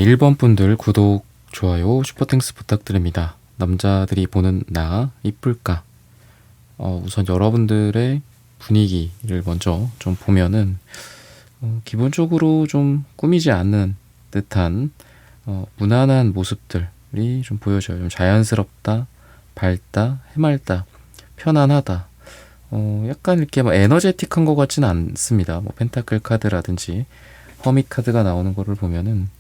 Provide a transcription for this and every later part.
1번 분들 구독, 좋아요, 슈퍼땡스 부탁드립니다. 남자들이 보는 나 이쁠까? 우선 여러분들의 분위기를 먼저 좀 보면은 기본적으로 좀 꾸미지 않는 듯한 무난한 모습들이 좀 보여져요. 좀 자연스럽다, 밝다, 해맑다, 편안하다. 약간 이렇게 뭐 에너제틱한 것 같지는 않습니다. 뭐 펜타클 카드라든지 허밋 카드가 나오는 거를 보면은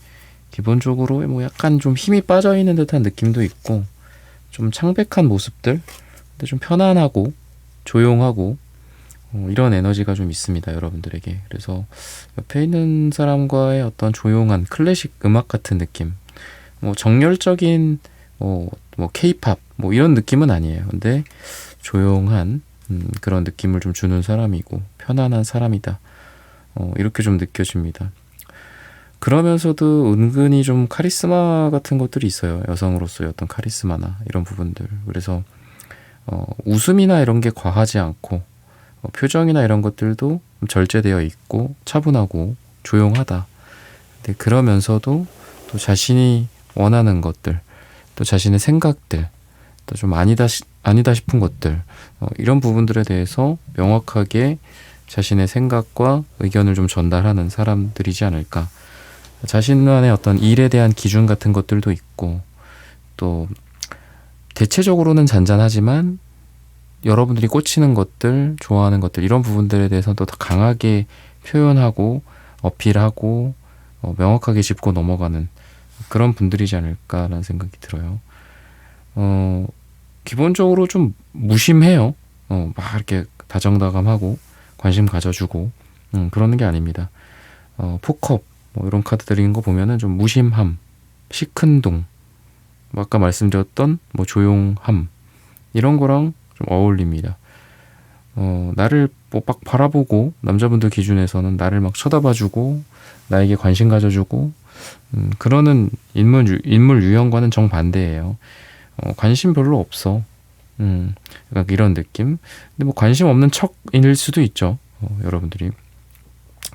기본적으로 뭐 약간 좀 힘이 빠져 있는 듯한 느낌도 있고 좀 창백한 모습들, 근데 좀 편안하고 조용하고 이런 에너지가 좀 있습니다, 여러분들에게. 그래서 옆에 있는 사람과의 어떤 조용한 클래식 음악 같은 느낌, 뭐 정열적인 뭐 케이팝 뭐 이런 느낌은 아니에요. 근데 조용한 그런 느낌을 좀 주는 사람이고 편안한 사람이다. 이렇게 좀 느껴집니다. 그러면서도 은근히 좀 카리스마 같은 것들이 있어요. 여성으로서의 어떤 카리스마나 이런 부분들. 그래서 웃음이나 이런 게 과하지 않고 표정이나 이런 것들도 절제되어 있고 차분하고 조용하다. 근데 그러면서도 또 자신이 원하는 것들, 또 자신의 생각들, 또 좀 아니다 싶은 것들, 이런 부분들에 대해서 명확하게 자신의 생각과 의견을 좀 전달하는 사람들이지 않을까. 자신만의 어떤 일에 대한 기준 같은 것들도 있고, 또 대체적으로는 잔잔하지만 여러분들이 꽂히는 것들, 좋아하는 것들, 이런 부분들에 대해서 또 더 강하게 표현하고 어필하고 명확하게 짚고 넘어가는 그런 분들이지 않을까라는 생각이 들어요. 기본적으로 좀 무심해요. 막 이렇게 다정다감하고 관심 가져주고 그러는 게 아닙니다. 포컵 뭐 이런 카드 드리는 거 보면은 좀 무심함, 시큰둥, 뭐 아까 말씀드렸던 뭐 조용함 이런 거랑 좀 어울립니다. 나를 뭐 막 바라보고 남자분들 기준에서는 나를 막 쳐다봐주고 나에게 관심 가져주고 그러는 인물 유형과는 정반대예요. 관심 별로 없어. 약간 이런 느낌. 근데 뭐 관심 없는 척일 수도 있죠. 여러분들이.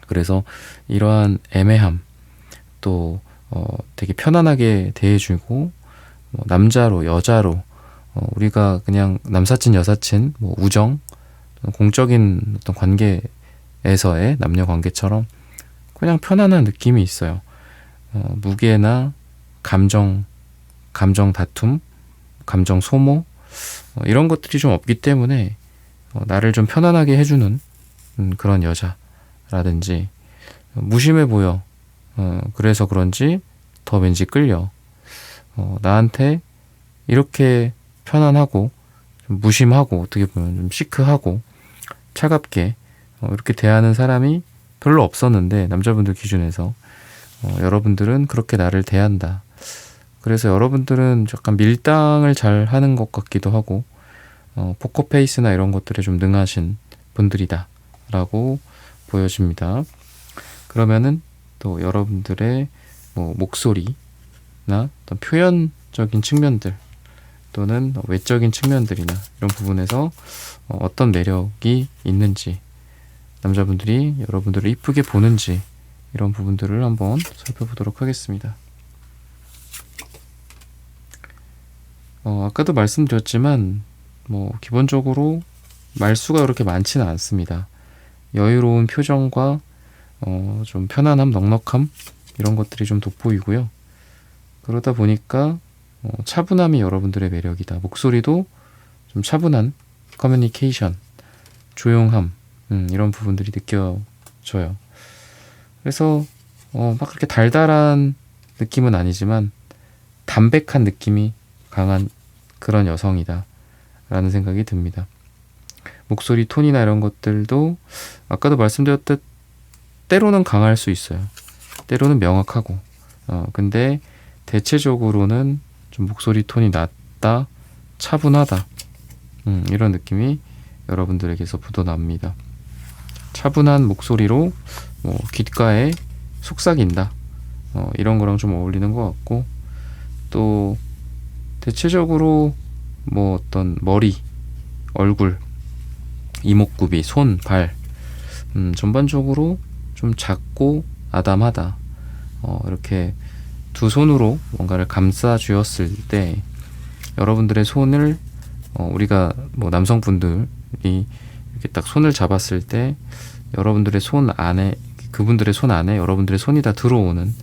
그래서 이러한 애매함, 또 되게 편안하게 대해주고 남자로 여자로 우리가 그냥 남사친 여사친 뭐 우정 공적인 어떤 관계에서의 남녀 관계처럼 그냥 편안한 느낌이 있어요. 무게나 감정 다툼, 감정 소모 이런 것들이 좀 없기 때문에 나를 좀 편안하게 해주는 그런 여자라든지 무심해 보여. 그래서 그런지 더 왠지 끌려. 나한테 이렇게 편안하고 좀 무심하고 어떻게 보면 좀 시크하고 차갑게 이렇게 대하는 사람이 별로 없었는데 남자분들 기준에서 여러분들은 그렇게 나를 대한다. 그래서 여러분들은 약간 밀당을 잘 하는 것 같기도 하고 포커페이스나 이런 것들에 좀 능하신 분들이다 라고 보여집니다. 그러면은 또 여러분들의 뭐 목소리나 어떤 표현적인 측면들 또는 외적인 측면들이나 이런 부분에서 어떤 매력이 있는지 남자분들이 여러분들을 이쁘게 보는지 이런 부분들을 한번 살펴보도록 하겠습니다. 아까도 말씀드렸지만 뭐 기본적으로 말수가 그렇게 많지는 않습니다. 여유로운 표정과 좀 편안함, 넉넉함 이런 것들이 좀 돋보이고요. 그러다 보니까 차분함이 여러분들의 매력이다. 목소리도 좀 차분한 커뮤니케이션, 조용함 이런 부분들이 느껴져요. 그래서 막 그렇게 달달한 느낌은 아니지만 담백한 느낌이 강한 그런 여성이다 라는 생각이 듭니다. 목소리 톤이나 이런 것들도 아까도 말씀드렸듯 때로는 강할 수 있어요. 때로는 명확하고 근데 대체적으로는 좀 목소리 톤이 낮다, 차분하다 이런 느낌이 여러분들에게서 묻어납니다. 차분한 목소리로 뭐 귓가에 속삭인다 이런 거랑 좀 어울리는 것 같고 또 대체적으로 뭐 어떤 머리, 얼굴, 이목구비, 손, 발 전반적으로 좀 작고 아담하다. 이렇게 두 손으로 뭔가를 감싸 주었을 때 여러분들의 손을 우리가 뭐 남성분들이 이렇게 딱 손을 잡았을 때 여러분들의 손 안에 그분들의 손 안에 여러분들의 손이 다 들어오는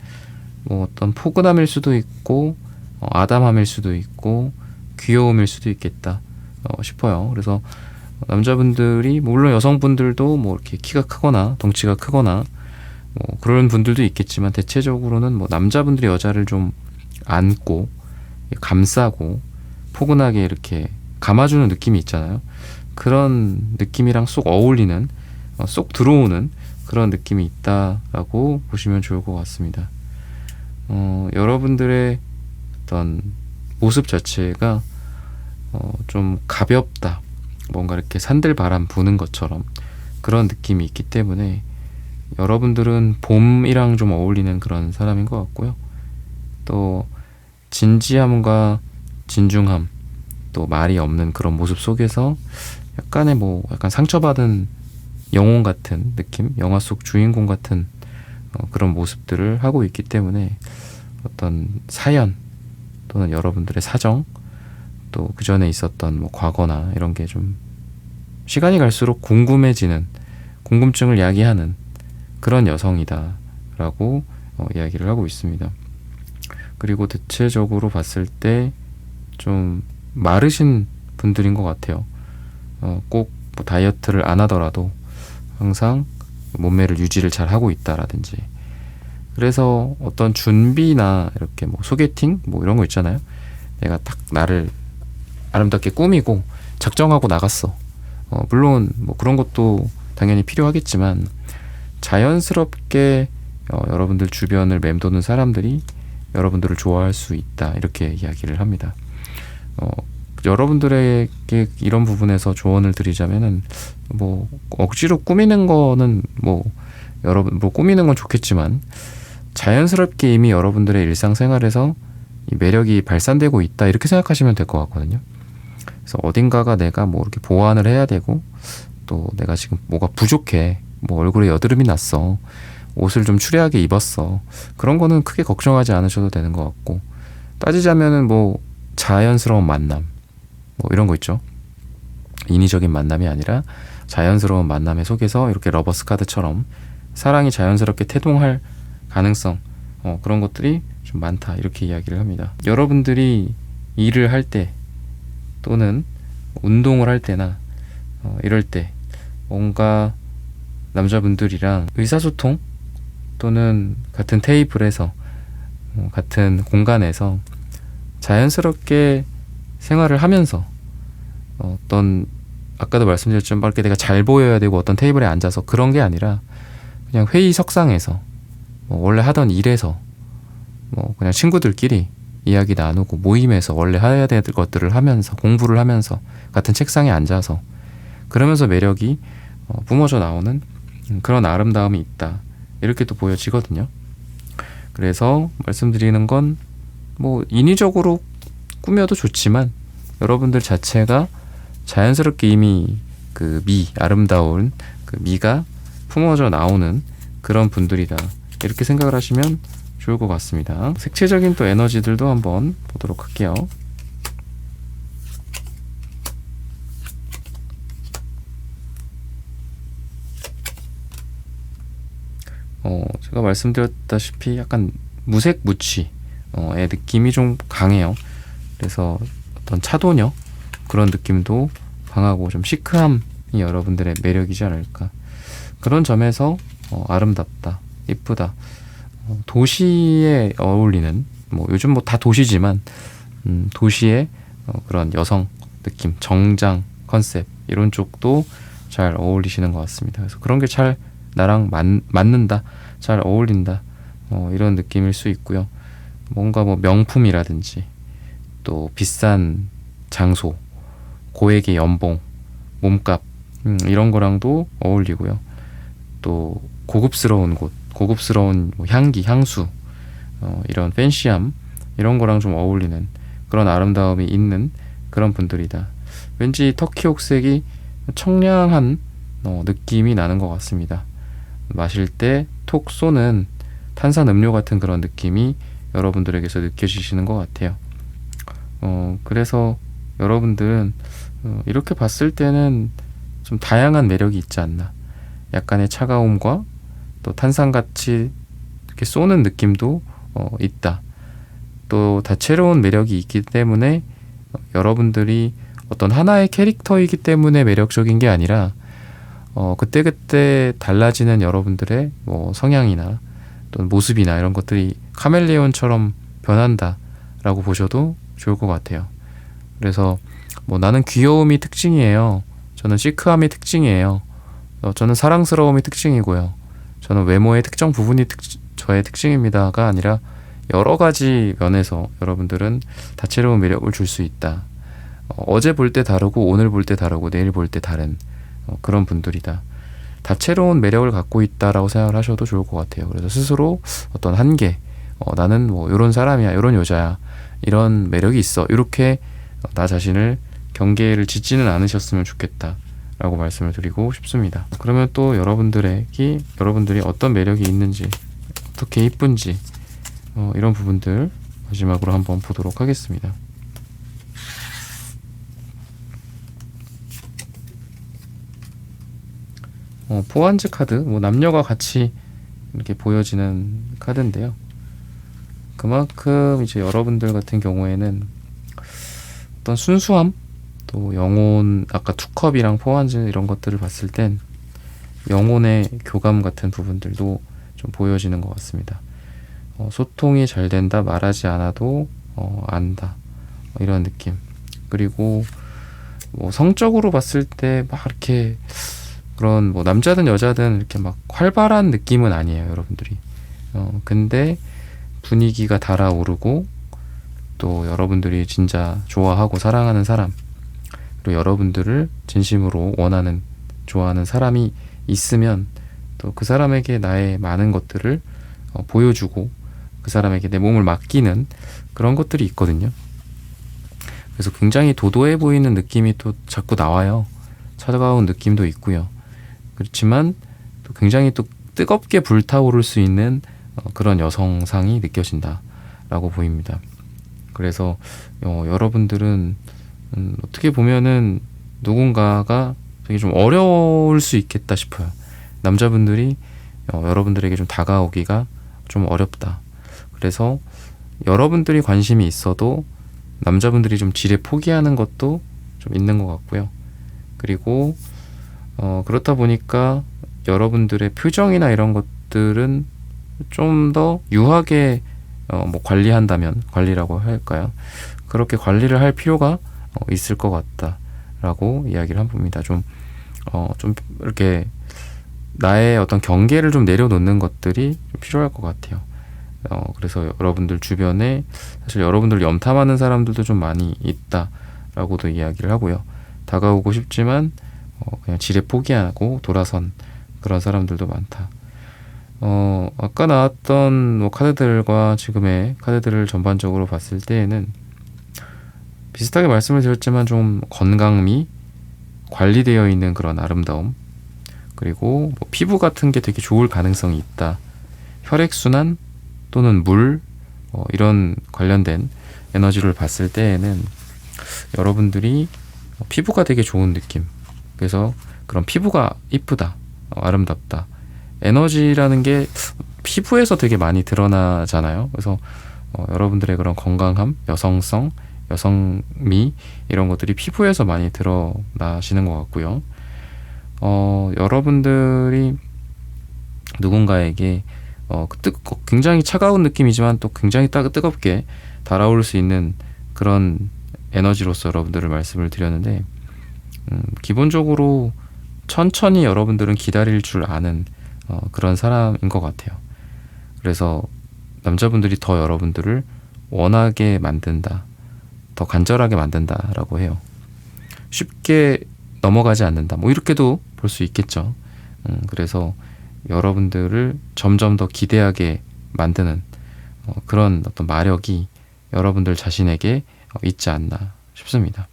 뭐 어떤 포근함일 수도 있고 아담함일 수도 있고 귀여움일 수도 있겠다 싶어요. 그래서 남자분들이 물론 여성분들도 뭐 이렇게 키가 크거나 덩치가 크거나 뭐 그런 분들도 있겠지만 대체적으로는 뭐 남자분들이 여자를 좀 안고 감싸고 포근하게 이렇게 감아주는 느낌이 있잖아요. 그런 느낌이랑 쏙 어울리는 쏙 들어오는 그런 느낌이 있다라고 보시면 좋을 것 같습니다. 여러분들의 어떤 모습 자체가 좀 가볍다, 뭔가 이렇게 산들바람 부는 것처럼 그런 느낌이 있기 때문에 여러분들은 봄이랑 좀 어울리는 그런 사람인 것 같고요. 또 진지함과 진중함, 또 말이 없는 그런 모습 속에서 약간의 뭐 약간 상처받은 영혼 같은 느낌, 영화 속 주인공 같은 그런 모습들을 하고 있기 때문에 어떤 사연 또는 여러분들의 사정, 또 그 전에 있었던 뭐 과거나 이런 게 좀 시간이 갈수록 궁금해지는, 궁금증을 야기하는 그런 여성이다라고 이야기를 하고 있습니다. 그리고 대체적으로 봤을 때 좀 마르신 분들인 것 같아요. 꼭 뭐 다이어트를 안 하더라도 항상 몸매를 유지를 잘 하고 있다라든지, 그래서 어떤 준비나 이렇게 뭐 소개팅 뭐 이런 거 있잖아요. 내가 딱 나를 아름답게 꾸미고 작정하고 나갔어. 물론 뭐 그런 것도 당연히 필요하겠지만 자연스럽게 여러분들 주변을 맴도는 사람들이 여러분들을 좋아할 수 있다, 이렇게 이야기를 합니다. 여러분들에게 이런 부분에서 조언을 드리자면은 뭐 억지로 꾸미는 거는 뭐 여러분 뭐 꾸미는 건 좋겠지만 자연스럽게 이미 여러분들의 일상생활에서 이 매력이 발산되고 있다, 이렇게 생각하시면 될 것 같거든요. 그래서 어딘가가 내가 뭐 이렇게 보완을 해야 되고, 또 내가 지금 뭐가 부족해, 뭐 얼굴에 여드름이 났어, 옷을 좀 추리하게 입었어, 그런 거는 크게 걱정하지 않으셔도 되는 것 같고, 따지자면은 뭐 자연스러운 만남 뭐 이런 거 있죠. 인위적인 만남이 아니라 자연스러운 만남의 속에서 이렇게 러버스 카드처럼 사랑이 자연스럽게 태동할 가능성, 그런 것들이 좀 많다, 이렇게 이야기를 합니다. 여러분들이 일을 할 때 또는 운동을 할 때나 이럴 때 뭔가 남자분들이랑 의사소통 또는 같은 테이블에서 같은 공간에서 자연스럽게 생활을 하면서 어떤 아까도 말씀드렸지만 이렇게 내가 잘 보여야 되고 어떤 테이블에 앉아서 그런 게 아니라 그냥 회의석상에서 원래 하던 일에서 그냥 친구들끼리 이야기 나누고 모임에서 원래 해야 될 것들을 하면서 공부를 하면서 같은 책상에 앉아서 그러면서 매력이 뿜어져 나오는 그런 아름다움이 있다, 이렇게 또 보여지거든요. 그래서 말씀드리는 건 뭐 인위적으로 꾸며도 좋지만 여러분들 자체가 자연스럽게 이미 그 아름다운 그 미가 품어져 나오는 그런 분들이다, 이렇게 생각을 하시면 좋을 것 같습니다. 색채적인 또 에너지들도 한번 보도록 할게요. 제가 말씀드렸다시피 약간 무색 무취의 느낌이 좀 강해요. 그래서 어떤 차도녀 그런 느낌도 강하고 좀 시크함이 여러분들의 매력이지 않을까, 그런 점에서 아름답다, 이쁘다, 도시에 어울리는, 뭐 요즘 뭐 다 도시지만 도시의 그런 여성 느낌, 정장 컨셉 이런 쪽도 잘 어울리시는 것 같습니다. 그래서 그런 게 잘 나랑 맞는다, 잘 어울린다, 이런 느낌일 수 있고요. 뭔가 뭐 명품이라든지 또 비싼 장소, 고액의 연봉, 몸값 이런 거랑도 어울리고요. 또 고급스러운 곳, 고급스러운 뭐 향기, 향수, 이런 팬시함 이런 거랑 좀 어울리는 그런 아름다움이 있는 그런 분들이다. 왠지 터키 옥색이 청량한 느낌이 나는 것 같습니다. 마실 때 톡 쏘는 탄산음료 같은 그런 느낌이 여러분들에게서 느껴지시는 것 같아요. 그래서 여러분들은 이렇게 봤을 때는 좀 다양한 매력이 있지 않나. 약간의 차가움과 또 탄산같이 이렇게 쏘는 느낌도 있다. 또 다채로운 매력이 있기 때문에 여러분들이 어떤 하나의 캐릭터이기 때문에 매력적인 게 아니라 그때그때 달라지는 여러분들의 뭐 성향이나 또는 모습이나 이런 것들이 카멜레온처럼 변한다라고 보셔도 좋을 것 같아요. 그래서 뭐 나는 귀여움이 특징이에요. 저는 시크함이 특징이에요. 저는 사랑스러움이 특징이고요. 저는 외모의 특정 부분이 저의 특징입니다가 아니라 여러 가지 면에서 여러분들은 다채로운 매력을 줄 수 있다. 어제 볼 때 다르고 오늘 볼 때 다르고 내일 볼 때 다른 그런 분들이다. 다채로운 매력을 갖고 있다라고 생각을 하셔도 좋을 것 같아요. 그래서 스스로 어떤 한계, 나는 뭐 이런 사람이야, 이런 여자야, 이런 매력이 있어, 이렇게 나 자신을 경계를 짓지는 않으셨으면 좋겠다 라고 말씀을 드리고 싶습니다. 그러면 또 여러분들이 어떤 매력이 있는지, 어떻게 이쁜지 이런 부분들 마지막으로 한번 보도록 하겠습니다. 포환즈 카드, 뭐 남녀가 같이 이렇게 보여지는 카드인데요. 그만큼 이제 여러분들 같은 경우에는 어떤 순수함, 또 영혼, 아까 투컵이랑 포환즈 이런 것들을 봤을 땐 영혼의 교감 같은 부분들도 좀 보여지는 것 같습니다. 소통이 잘 된다, 말하지 않아도 안다, 이런 느낌. 그리고 뭐 성적으로 봤을 때 막 이렇게 그런 뭐 남자든 여자든 이렇게 막 활발한 느낌은 아니에요, 여러분들이. 근데 분위기가 달아오르고 또 여러분들이 진짜 좋아하고 사랑하는 사람, 그리고 여러분들을 진심으로 원하는, 좋아하는 사람이 있으면 또 그 사람에게 나의 많은 것들을 보여주고 그 사람에게 내 몸을 맡기는 그런 것들이 있거든요. 그래서 굉장히 도도해 보이는 느낌이 또 자꾸 나와요. 차가운 느낌도 있고요. 그렇지만 또 굉장히 또 뜨겁게 불타오를 수 있는 그런 여성상이 느껴진다라고 보입니다. 그래서 여러분들은 어떻게 보면은 누군가가 되게 좀 어려울 수 있겠다 싶어요. 남자분들이 여러분들에게 좀 다가오기가 좀 어렵다. 그래서 여러분들이 관심이 있어도 남자분들이 좀 지레 포기하는 것도 좀 있는 것 같고요. 그리고 그렇다 보니까 여러분들의 표정이나 이런 것들은 좀 더 유하게 뭐 관리한다면, 관리라고 할까요? 그렇게 관리를 할 필요가 있을 것 같다라고 이야기를 해봅니다. 좀 이렇게 나의 어떤 경계를 좀 내려놓는 것들이 좀 필요할 것 같아요. 그래서 여러분들 주변에 사실 여러분들 염탐하는 사람들도 좀 많이 있다라고도 이야기를 하고요. 다가오고 싶지만 그냥 지레 포기하고 돌아선 그런 사람들도 많다. 아까 나왔던 뭐 카드들과 지금의 카드들을 전반적으로 봤을 때에는 비슷하게 말씀을 드렸지만 좀 건강미, 관리되어 있는 그런 아름다움, 그리고 뭐 피부 같은 게 되게 좋을 가능성이 있다. 혈액순환 또는 물, 이런 관련된 에너지를 봤을 때에는 여러분들이 피부가 되게 좋은 느낌, 그래서 그런 피부가 이쁘다, 아름답다, 에너지라는 게 피부에서 되게 많이 드러나잖아요. 그래서 여러분들의 그런 건강함, 여성성, 여성미 이런 것들이 피부에서 많이 드러나시는 것 같고요. 여러분들이 누군가에게 굉장히 차가운 느낌이지만 또 굉장히 뜨겁게 달아오를 수 있는 그런 에너지로서 여러분들을 말씀을 드렸는데, 기본적으로 천천히 여러분들은 기다릴 줄 아는 그런 사람인 것 같아요. 그래서 남자분들이 더 여러분들을 원하게 만든다, 더 간절하게 만든다라고 해요. 쉽게 넘어가지 않는다, 뭐 이렇게도 볼 수 있겠죠. 그래서 여러분들을 점점 더 기대하게 만드는 그런 어떤 마력이 여러분들 자신에게 있지 않나 싶습니다.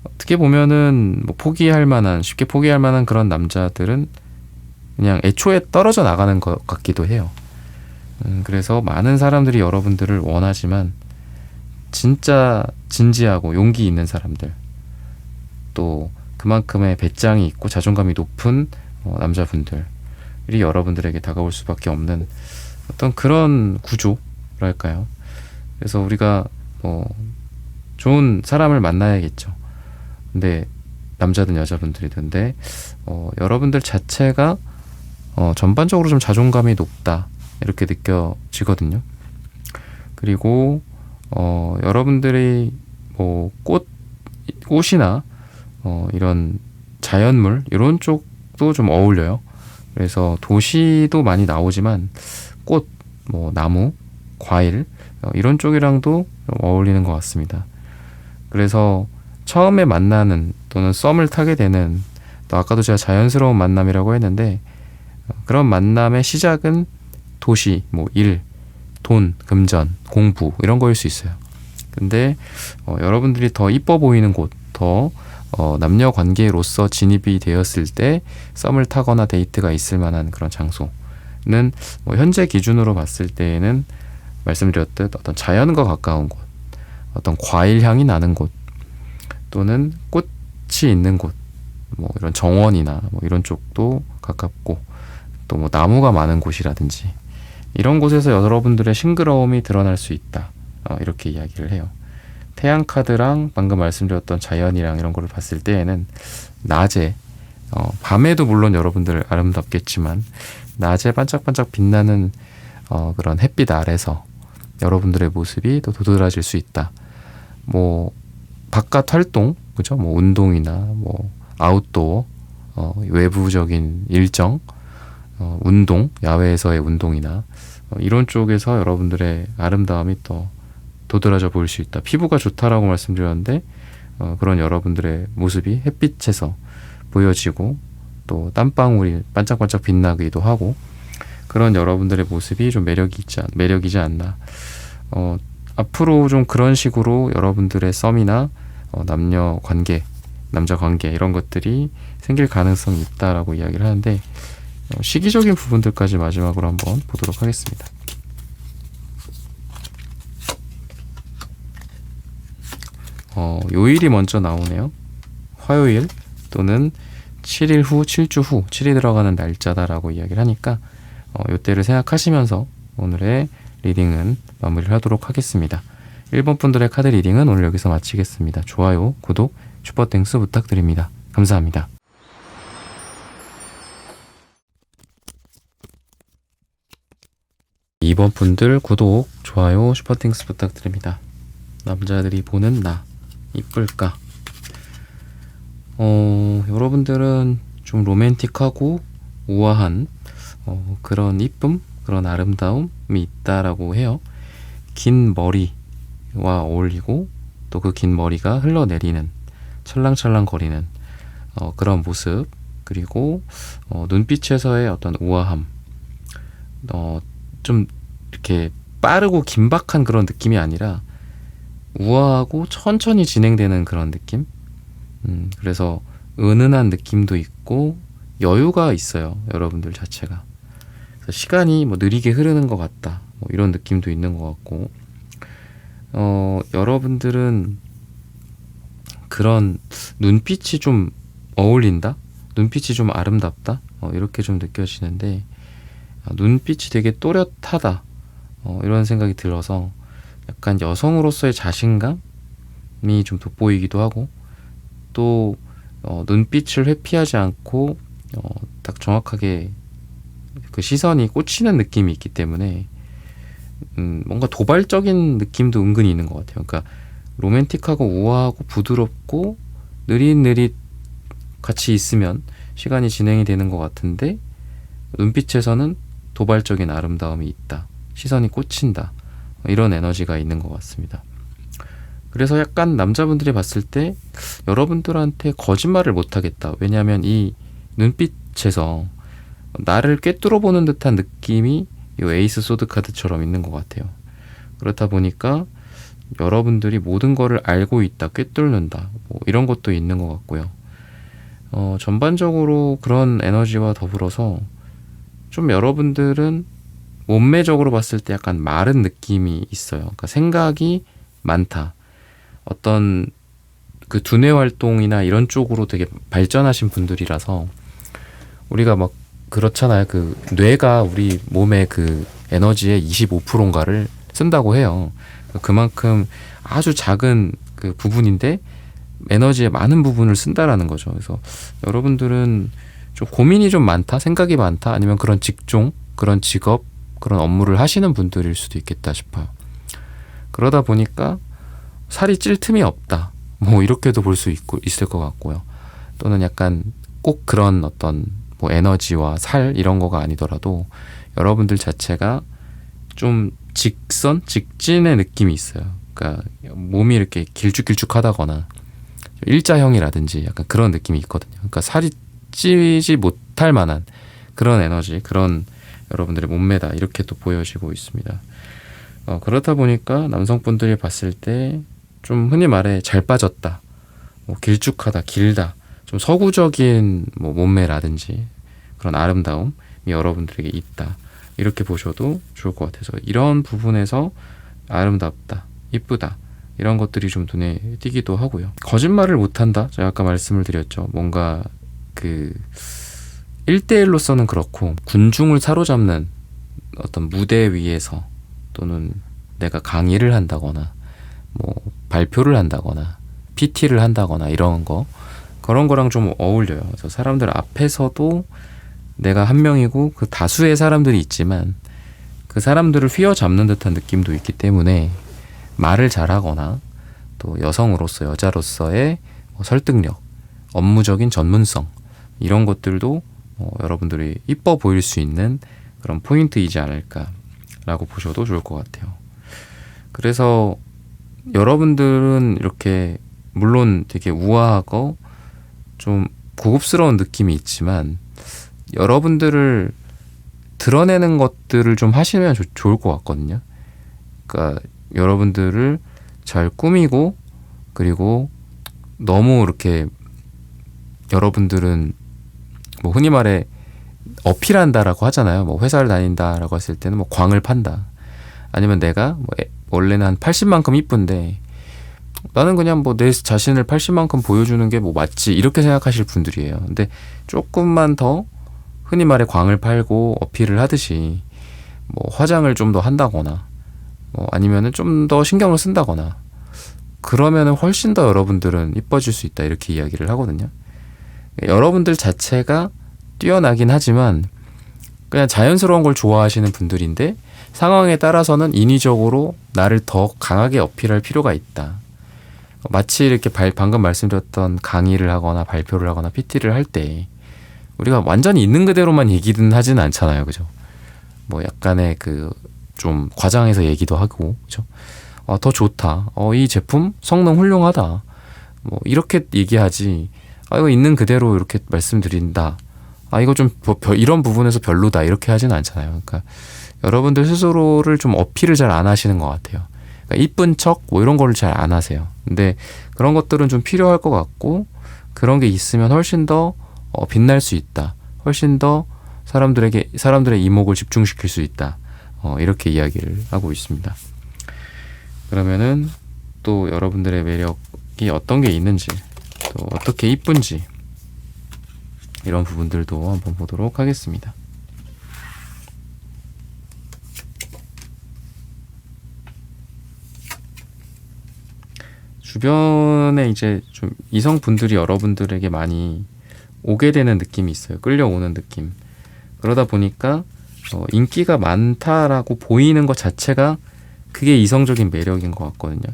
어떻게 보면은 뭐 쉽게 포기할 만한 그런 남자들은 그냥 애초에 떨어져 나가는 것 같기도 해요. 그래서 많은 사람들이 여러분들을 원하지만 진짜 진지하고 용기 있는 사람들, 또 그만큼의 배짱이 있고 자존감이 높은 남자분들이 여러분들에게 다가올 수밖에 없는 어떤 그런 구조랄까요? 그래서 우리가 좋은 사람을 만나야겠죠. 근데 남자든 여자분들이든데 여러분들 자체가 전반적으로 좀 자존감이 높다 이렇게 느껴지거든요. 그리고 여러분들이 꽃이나 이런 자연물 이런 쪽도 좀 어울려요. 그래서 도시도 많이 나오지만 꽃, 나무, 과일 이런 쪽이랑도 좀 어울리는 것 같습니다. 그래서 처음에 만나는 또는 썸을 타게 되는 또 아까도 제가 자연스러운 만남이라고 했는데 그런 만남의 시작은 도시, 일, 돈, 금전, 공부 이런 거일 수 있어요. 근데 여러분들이 더 이뻐 보이는 곳, 더 남녀 관계로서 진입이 되었을 때 썸을 타거나 데이트가 있을 만한 그런 장소는 현재 기준으로 봤을 때에는 말씀드렸듯 어떤 자연과 가까운 곳, 어떤 과일 향이 나는 곳, 또는 꽃이 있는 곳, 이런 정원이나 이런 쪽도 가깝고, 또 나무가 많은 곳이라든지 이런 곳에서 여러분들의 싱그러움이 드러날 수 있다. 이렇게 이야기를 해요. 태양 카드랑 방금 말씀드렸던 자연이랑 이런 거를 봤을 때에는 낮에, 밤에도 물론 여러분들 아름답겠지만 낮에 반짝반짝 빛나는 그런 햇빛 아래서 여러분들의 모습이 또 도드라질 수 있다. 바깥 활동, 그죠? 운동이나 아웃도어, 외부적인 일정, 운동, 야외에서의 운동이나 이런 쪽에서 여러분들의 아름다움이 또 도드라져 보일 수 있다. 피부가 좋다라고 말씀드렸는데 그런 여러분들의 모습이 햇빛에서 보여지고 또 땀방울이 반짝반짝 빛나기도 하고 그런 여러분들의 모습이 좀 매력이지 않나. 앞으로 좀 그런 식으로 여러분들의 썸이나 남녀 관계, 남자 관계 이런 것들이 생길 가능성이 있다라고 이야기를 하는데 시기적인 부분들까지 마지막으로 한번 보도록 하겠습니다. 요일이 먼저 나오네요. 화요일 또는 7일 후, 7주 후, 7이 들어가는 날짜다라고 이야기를 하니까 요때를 생각하시면서 오늘의 리딩은 마무리를 하도록 하겠습니다. 1번 분들의 카드 리딩은 오늘 여기서 마치겠습니다. 좋아요, 구독, 슈퍼땡스 부탁드립니다. 감사합니다. 2번 분들 구독, 좋아요, 슈퍼땡스 부탁드립니다. 남자들이 보는 나, 이쁠까? 여러분들은 좀 로맨틱하고 우아한 그런 이쁨, 그런 아름다움이 있다라고 해요. 긴 머리와 어울리고 또 그 긴 머리가 흘러내리는 찰랑찰랑 거리는 그런 모습, 그리고 눈빛에서의 어떤 우아함, 좀 이렇게 빠르고 긴박한 그런 느낌이 아니라 우아하고 천천히 진행되는 그런 느낌. 그래서 은은한 느낌도 있고 여유가 있어요. 여러분들 자체가. 그래서 시간이 느리게 흐르는 것 같다. 이런 느낌도 있는 것 같고 여러분들은 그런 눈빛이 좀 어울린다? 눈빛이 좀 아름답다? 이렇게 좀 느껴지는데 눈빛이 되게 또렷하다. 이런 생각이 들어서 약간 여성으로서의 자신감이 좀 돋보이기도 하고 또 눈빛을 회피하지 않고 딱 정확하게 그 시선이 꽂히는 느낌이 있기 때문에 뭔가 도발적인 느낌도 은근히 있는 것 같아요. 그러니까 로맨틱하고 우아하고 부드럽고 느릿느릿 같이 있으면 시간이 진행이 되는 것 같은데 눈빛에서는 도발적인 아름다움이 있다. 시선이 꽂힌다. 이런 에너지가 있는 것 같습니다. 그래서 약간 남자분들이 봤을 때 여러분들한테 거짓말을 못하겠다. 왜냐하면 이 눈빛에서 나를 꿰뚫어 보는 듯한 느낌이 이 에이스 소드 카드처럼 있는 것 같아요. 그렇다 보니까 여러분들이 모든 거를 알고 있다, 꿰뚫는다, 이런 것도 있는 것 같고요. 전반적으로 그런 에너지와 더불어서 좀 여러분들은 몸매적으로 봤을 때 약간 마른 느낌이 있어요. 그러니까 생각이 많다. 어떤 그 두뇌 활동이나 이런 쪽으로 되게 발전하신 분들이라서 우리가 막 그렇잖아요. 그 뇌가 우리 몸의 그 에너지의 25%인가를 쓴다고 해요. 그만큼 아주 작은 그 부분인데 에너지의 많은 부분을 쓴다라는 거죠. 그래서 여러분들은 좀 고민이 좀 많다, 생각이 많다, 아니면 그런 직종, 그런 직업, 그런 업무를 하시는 분들일 수도 있겠다 싶어요. 그러다 보니까 살이 찔 틈이 없다. 뭐 이렇게도 볼 수 있을 것 같고요. 또는 약간 꼭 그런 어떤 뭐 에너지와 살 이런 거가 아니더라도 여러분들 자체가 좀 직진의 느낌이 있어요. 그러니까 몸이 이렇게 길쭉길쭉하다거나 일자형이라든지 약간 그런 느낌이 있거든요. 그러니까 살이 찌지 못할 만한 그런 에너지, 그런 여러분들의 몸매다 이렇게 또 보여지고 있습니다. 그렇다 보니까 남성분들이 봤을 때 좀 흔히 말해 잘 빠졌다, 뭐 길쭉하다, 길다, 좀 서구적인 뭐 몸매라든지 그런 아름다움이 여러분들에게 있다 이렇게 보셔도 좋을 것 같아서 이런 부분에서 아름답다, 이쁘다 이런 것들이 좀 눈에 띄기도 하고요. 거짓말을 못한다. 제가 아까 말씀을 드렸죠. 뭔가 그 1대1로서는 그렇고 군중을 사로잡는 어떤 무대 위에서 또는 내가 강의를 한다거나 뭐 발표를 한다거나 PT를 한다거나 이런 거 그런 거랑 좀 어울려요. 그래서 사람들 앞에서도 내가 한 명이고 그 다수의 사람들이 있지만 그 사람들을 휘어잡는 듯한 느낌도 있기 때문에 말을 잘하거나 또 여성으로서 여자로서의 설득력, 업무적인 전문성 이런 것들도 여러분들이 이뻐 보일 수 있는 그런 포인트이지 않을까라고 보셔도 좋을 것 같아요. 그래서 여러분들은 이렇게 물론 되게 우아하고 좀 고급스러운 느낌이 있지만 여러분들을 드러내는 것들을 좀 하시면 좋을 것 같거든요. 그러니까 여러분들을 잘 꾸미고 그리고 너무 이렇게 여러분들은 뭐 흔히 말해 어필한다라고 하잖아요. 뭐 회사를 다닌다라고 했을 때는 뭐 광을 판다. 아니면 내가 뭐 원래는 한 80만큼 이쁜데 나는 그냥 뭐 내 자신을 80만큼 보여주는 게 뭐 맞지 이렇게 생각하실 분들이에요. 근데 조금만 더 흔히 말해 광을 팔고 어필을 하듯이 뭐 화장을 좀 더 한다거나 뭐 아니면은 좀 더 신경을 쓴다거나 그러면은 훨씬 더 여러분들은 이뻐질 수 있다 이렇게 이야기를 하거든요. 여러분들 자체가 뛰어나긴 하지만 그냥 자연스러운 걸 좋아하시는 분들인데 상황에 따라서는 인위적으로 나를 더 강하게 어필할 필요가 있다. 마치 이렇게 방금 말씀드렸던 강의를 하거나 발표를 하거나 PT를 할 때 우리가 완전히 있는 그대로만 얘기는 하지는 않잖아요. 그죠? 뭐 약간의 그 좀 과장해서 얘기도 하고, 그죠? 더 좋다. 이 제품 성능 훌륭하다. 뭐 이렇게 얘기하지. 이거 있는 그대로 이렇게 말씀드린다. 이거 좀 이런 부분에서 별로다. 이렇게 하지는 않잖아요. 그러니까 여러분들 스스로를 좀 어필을 잘 안 하시는 것 같아요. 그러니까 이쁜 척 뭐 이런 거를 잘 안 하세요. 근데 그런 것들은 좀 필요할 것 같고 그런 게 있으면 훨씬 더 빛날 수 있다. 훨씬 더 사람들의 이목을 집중시킬 수 있다. 이렇게 이야기를 하고 있습니다. 그러면은 또 여러분들의 매력이 어떤 게 있는지 또 어떻게 이쁜지 이런 부분들도 한번 보도록 하겠습니다. 주변에 이제 좀 이성분들이 여러분들에게 많이 오게 되는 느낌이 있어요. 끌려오는 느낌. 그러다 보니까 인기가 많다라고 보이는 것 자체가 그게 이성적인 매력인 것 같거든요.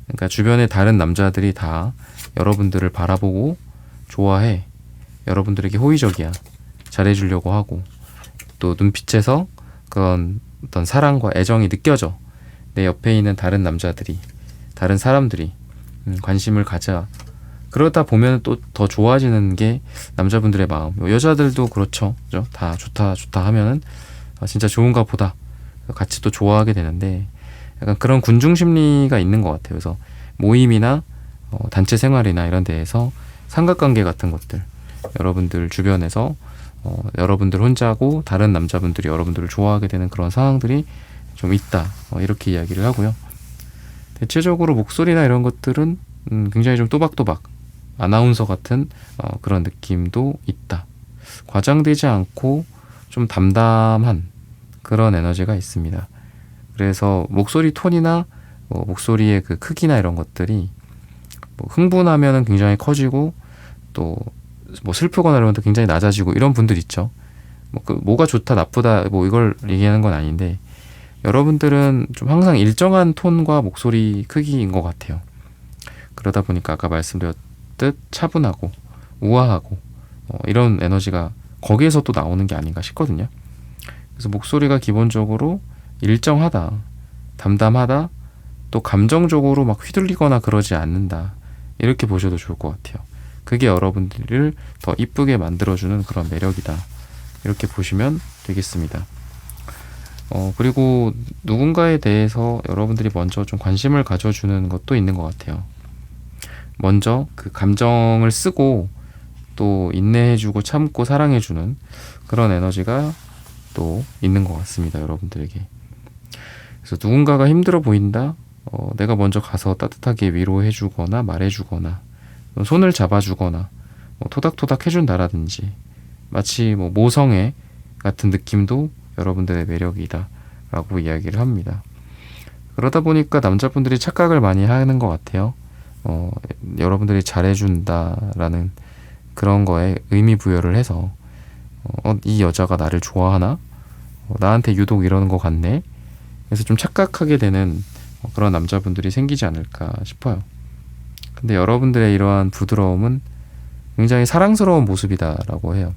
그러니까 주변의 다른 남자들이 다 여러분들을 바라보고 좋아해. 여러분들에게 호의적이야. 잘해주려고 하고 또 눈빛에서 그런 어떤 사랑과 애정이 느껴져. 내 옆에 있는 다른 남자들이 다른 사람들이 관심을 가져. 그러다 보면 또 더 좋아지는 게 남자분들의 마음. 여자들도 그렇죠. 그죠? 다 좋다 하면은 진짜 좋은가 보다. 같이 또 좋아하게 되는데 약간 그런 군중 심리가 있는 것 같아요. 그래서 모임이나 단체 생활이나 이런 데에서 삼각관계 같은 것들 여러분들 주변에서 여러분들 혼자고 다른 남자분들이 여러분들을 좋아하게 되는 그런 상황들이 좀 있다. 이렇게 이야기를 하고요. 대체적으로 목소리나 이런 것들은 굉장히 좀 또박또박 아나운서 같은 그런 느낌도 있다. 과장되지 않고 좀 담담한 그런 에너지가 있습니다. 그래서 목소리 톤이나 목소리의 그 크기나 이런 것들이 흥분하면은 굉장히 커지고 또 뭐 슬프거나 이러면 또 굉장히 낮아지고 이런 분들 있죠. 뭐가 좋다 나쁘다 이걸 얘기하는 건 아닌데 여러분들은 좀 항상 일정한 톤과 목소리 크기인 것 같아요. 그러다 보니까 아까 말씀드렸듯 차분하고 우아하고 이런 에너지가 거기에서 또 나오는 게 아닌가 싶거든요. 그래서 목소리가 기본적으로 일정하다, 담담하다, 또 감정적으로 막 휘둘리거나 그러지 않는다. 이렇게 보셔도 좋을 것 같아요. 그게 여러분들을 더 이쁘게 만들어주는 그런 매력이다. 이렇게 보시면 되겠습니다. 그리고 누군가에 대해서 여러분들이 먼저 좀 관심을 가져주는 것도 있는 것 같아요. 먼저 그 감정을 쓰고 또 인내해주고 참고 사랑해주는 그런 에너지가 또 있는 것 같습니다. 여러분들에게. 그래서 누군가가 힘들어 보인다? 내가 먼저 가서 따뜻하게 위로해주거나 말해주거나 손을 잡아주거나 토닥토닥 해준다라든지 마치 모성애 같은 느낌도 여러분들의 매력이다 라고 이야기를 합니다. 그러다 보니까 남자분들이 착각을 많이 하는 것 같아요. 여러분들이 잘해준다라는 그런 거에 의미 부여를 해서 이 여자가 나를 좋아하나? 나한테 유독 이러는 것 같네? 그래서 좀 착각하게 되는 그런 남자분들이 생기지 않을까 싶어요. 근데 여러분들의 이러한 부드러움은 굉장히 사랑스러운 모습이다라고 해요.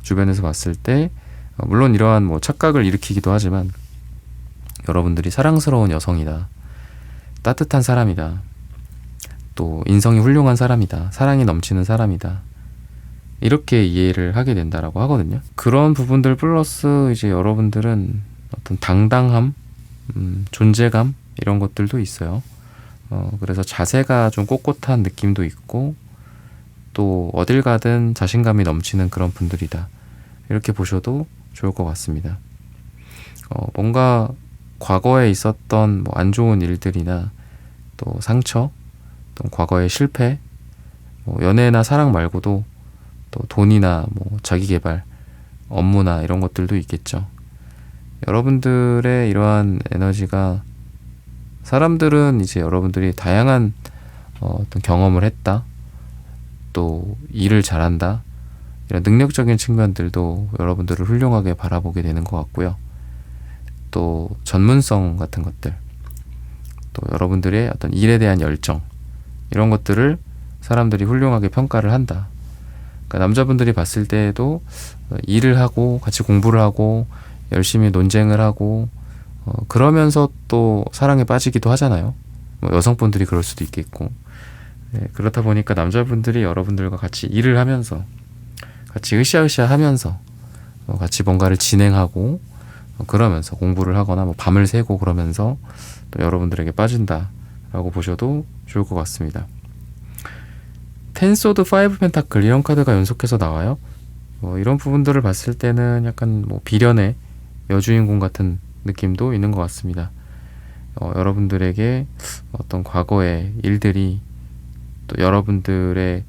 주변에서 봤을 때 물론 이러한 착각을 일으키기도 하지만 여러분들이 사랑스러운 여성이다. 따뜻한 사람이다. 또 인성이 훌륭한 사람이다. 사랑이 넘치는 사람이다. 이렇게 이해를 하게 된다라고 하거든요. 그런 부분들 플러스 이제 여러분들은 어떤 당당함, 존재감 이런 것들도 있어요. 그래서 자세가 좀 꼿꼿한 느낌도 있고 또 어딜 가든 자신감이 넘치는 그런 분들이다. 이렇게 보셔도 좋을 것 같습니다. 뭔가 과거에 있었던 안 좋은 일들이나 또 상처, 또 과거의 실패, 연애나 사랑 말고도 또 돈이나 자기계발, 업무나 이런 것들도 있겠죠. 여러분들의 이러한 에너지가 사람들은 이제 여러분들이 다양한 어떤 경험을 했다, 또 일을 잘한다, 이런 능력적인 측면들도 여러분들을 훌륭하게 바라보게 되는 것 같고요. 또 전문성 같은 것들, 또 여러분들의 어떤 일에 대한 열정, 이런 것들을 사람들이 훌륭하게 평가를 한다. 그러니까 남자분들이 봤을 때에도 일을 하고 같이 공부를 하고 열심히 논쟁을 하고 그러면서 또 사랑에 빠지기도 하잖아요. 여성분들이 그럴 수도 있겠고. 그렇다 보니까 남자분들이 여러분들과 같이 일을 하면서 같이 으쌰으쌰 하면서 같이 뭔가를 진행하고 그러면서 공부를 하거나 밤을 새고 그러면서 또 여러분들에게 빠진다라고 보셔도 좋을 것 같습니다. 텐소드 5 펜타클 이런 카드가 연속해서 나와요. 이런 부분들을 봤을 때는 약간 비련의 여주인공 같은 느낌도 있는 것 같습니다. 여러분들에게 어떤 과거의 일들이 또 여러분들의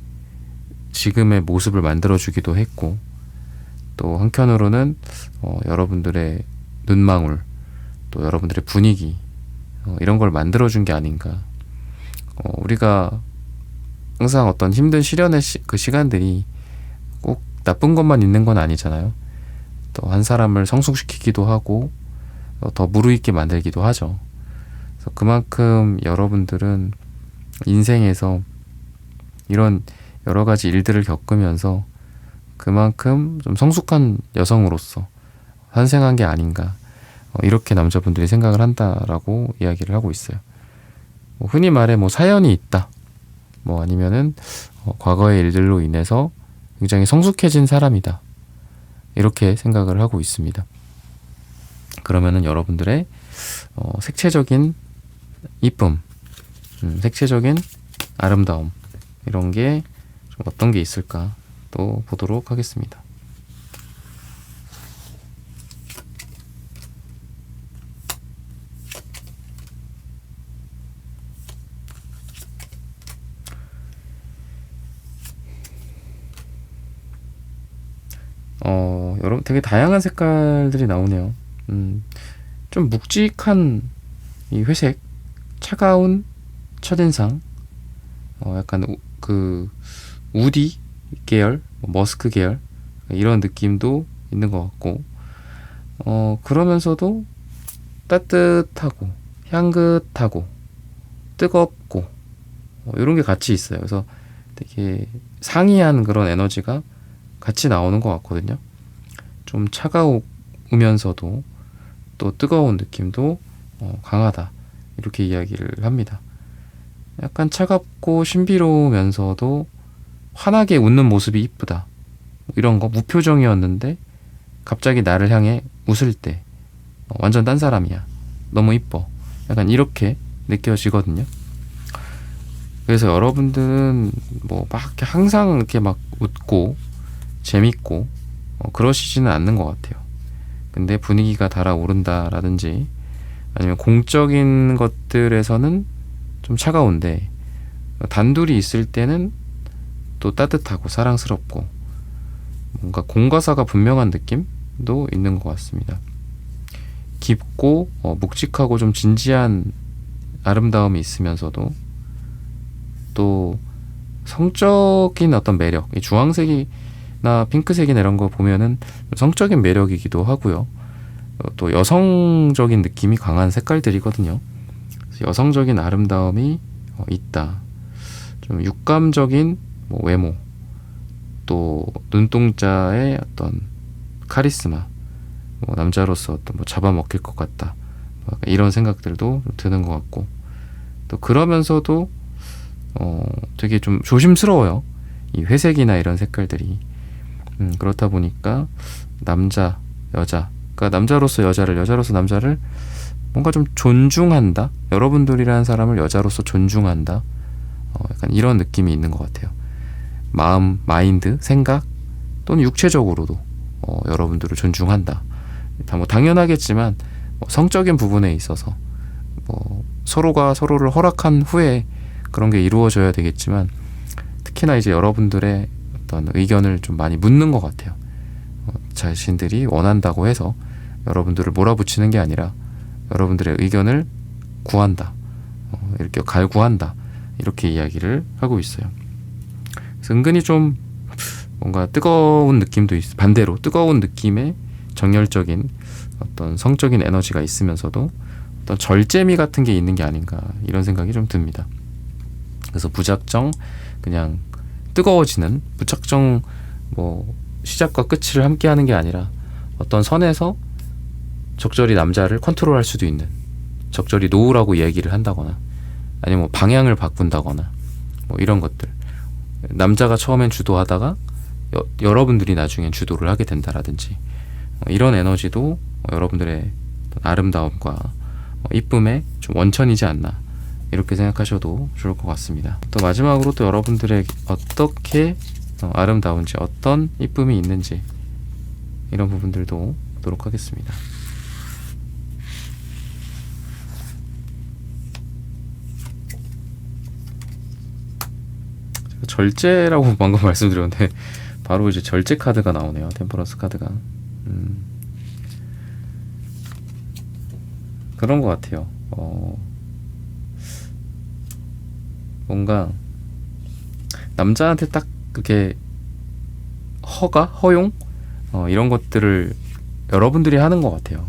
지금의 모습을 만들어주기도 했고 또 한편으로는 여러분들의 눈망울 또 여러분들의 분위기 이런 걸 만들어준 게 아닌가. 우리가 항상 어떤 힘든 시련의 그 시간들이 꼭 나쁜 것만 있는 건 아니잖아요. 또 한 사람을 성숙시키기도 하고 더 무르익게 만들기도 하죠. 그래서 그만큼 여러분들은 인생에서 이런 여러 가지 일들을 겪으면서 그만큼 좀 성숙한 여성으로서 탄생한 게 아닌가. 이렇게 남자분들이 생각을 한다라고 이야기를 하고 있어요. 흔히 말해 사연이 있다. 아니면은 과거의 일들로 인해서 굉장히 성숙해진 사람이다. 이렇게 생각을 하고 있습니다. 그러면은 여러분들의 색채적인 이쁨, 색채적인 아름다움 이런 게 좀 어떤 게 있을까 또 보도록 하겠습니다. 여러분 되게 다양한 색깔들이 나오네요. 좀 묵직한 이 회색, 차가운 첫인상, 약간 그 우디 계열, 머스크 계열 이런 느낌도 있는 것 같고, 그러면서도 따뜻하고 향긋하고 뜨겁고 이런 게 같이 있어요. 그래서 되게 상이한 그런 에너지가 같이 나오는 것 같거든요. 좀 차가우면서도 또 뜨거운 느낌도 강하다, 이렇게 이야기를 합니다. 약간 차갑고 신비로우면서도 환하게 웃는 모습이 이쁘다, 이런 거. 무표정이었는데 갑자기 나를 향해 웃을 때 완전 딴 사람이야, 너무 이뻐, 약간 이렇게 느껴지거든요. 그래서 여러분들은 뭐 막 이렇게 항상 이렇게 막 웃고 재밌고 그러시지는 않는 것 같아요. 근데 분위기가 달아오른다라든지 아니면 공적인 것들에서는 좀 차가운데 단둘이 있을 때는 또 따뜻하고 사랑스럽고 뭔가 공과사가 분명한 느낌도 있는 것 같습니다. 깊고 묵직하고 좀 진지한 아름다움이 있으면서도 또 성적인 어떤 매력, 이 주황색이나 핑크색이나 이런 거 보면은 성적인 매력이기도 하고요. 또 여성적인 느낌이 강한 색깔들이거든요. 그래서 여성적인 아름다움이 있다. 좀 육감적인 뭐 외모, 또 눈동자의 어떤 카리스마, 뭐 남자로서 어떤 뭐 잡아먹힐 것 같다, 뭐 이런 생각들도 드는 것 같고, 또 그러면서도 되게 좀 조심스러워요, 이 회색이나 이런 색깔들이. 그렇다 보니까 남자, 여자, 그러니까 남자로서 여자를, 여자로서 남자를 뭔가 좀 존중한다, 여러분들이라는 사람을 여자로서 존중한다, 약간 이런 느낌이 있는 것 같아요. 마음, 마인드, 생각 또는 육체적으로도 여러분들을 존중한다. 뭐 당연하겠지만 성적인 부분에 있어서 뭐 서로가 서로를 허락한 후에 그런 게 이루어져야 되겠지만, 특히나 이제 여러분들의 어떤 의견을 좀 많이 묻는 것 같아요. 자신들이 원한다고 해서 여러분들을 몰아붙이는 게 아니라 여러분들의 의견을 구한다, 이렇게 갈구한다, 이렇게 이야기를 하고 있어요. 그래서 은근히 좀 뭔가 뜨거운 느낌도 반대로 뜨거운 느낌의 정열적인 어떤 성적인 에너지가 있으면서도 어떤 절제미 같은 게 있는 게 아닌가, 이런 생각이 좀 듭니다. 그래서 무작정 그냥 뜨거워지는, 무작정 뭐 시작과 끝을 함께 하는 게 아니라 어떤 선에서 적절히 남자를 컨트롤할 수도 있는, 적절히 놓으라고 얘기를 한다거나 아니면 뭐 방향을 바꾼다거나 뭐 이런 것들. 남자가 처음엔 주도하다가 여러분들이 나중엔 주도를 하게 된다라든지 이런 에너지도 여러분들의 아름다움과 이쁨의 좀 원천이지 않나, 이렇게 생각하셔도 좋을 것 같습니다. 또 마지막으로 또 여러분들의 어떻게 아름다운지, 어떤 이쁨이 있는지, 이런 부분들도 보도록 하겠습니다. 절제라고 방금 말씀드렸는데 바로 이제 절제 카드가 나오네요. 템퍼런스 카드가. 그런 것 같아요. 뭔가 남자한테 딱 그렇게 허용? 이런 것들을 여러분들이 하는 것 같아요.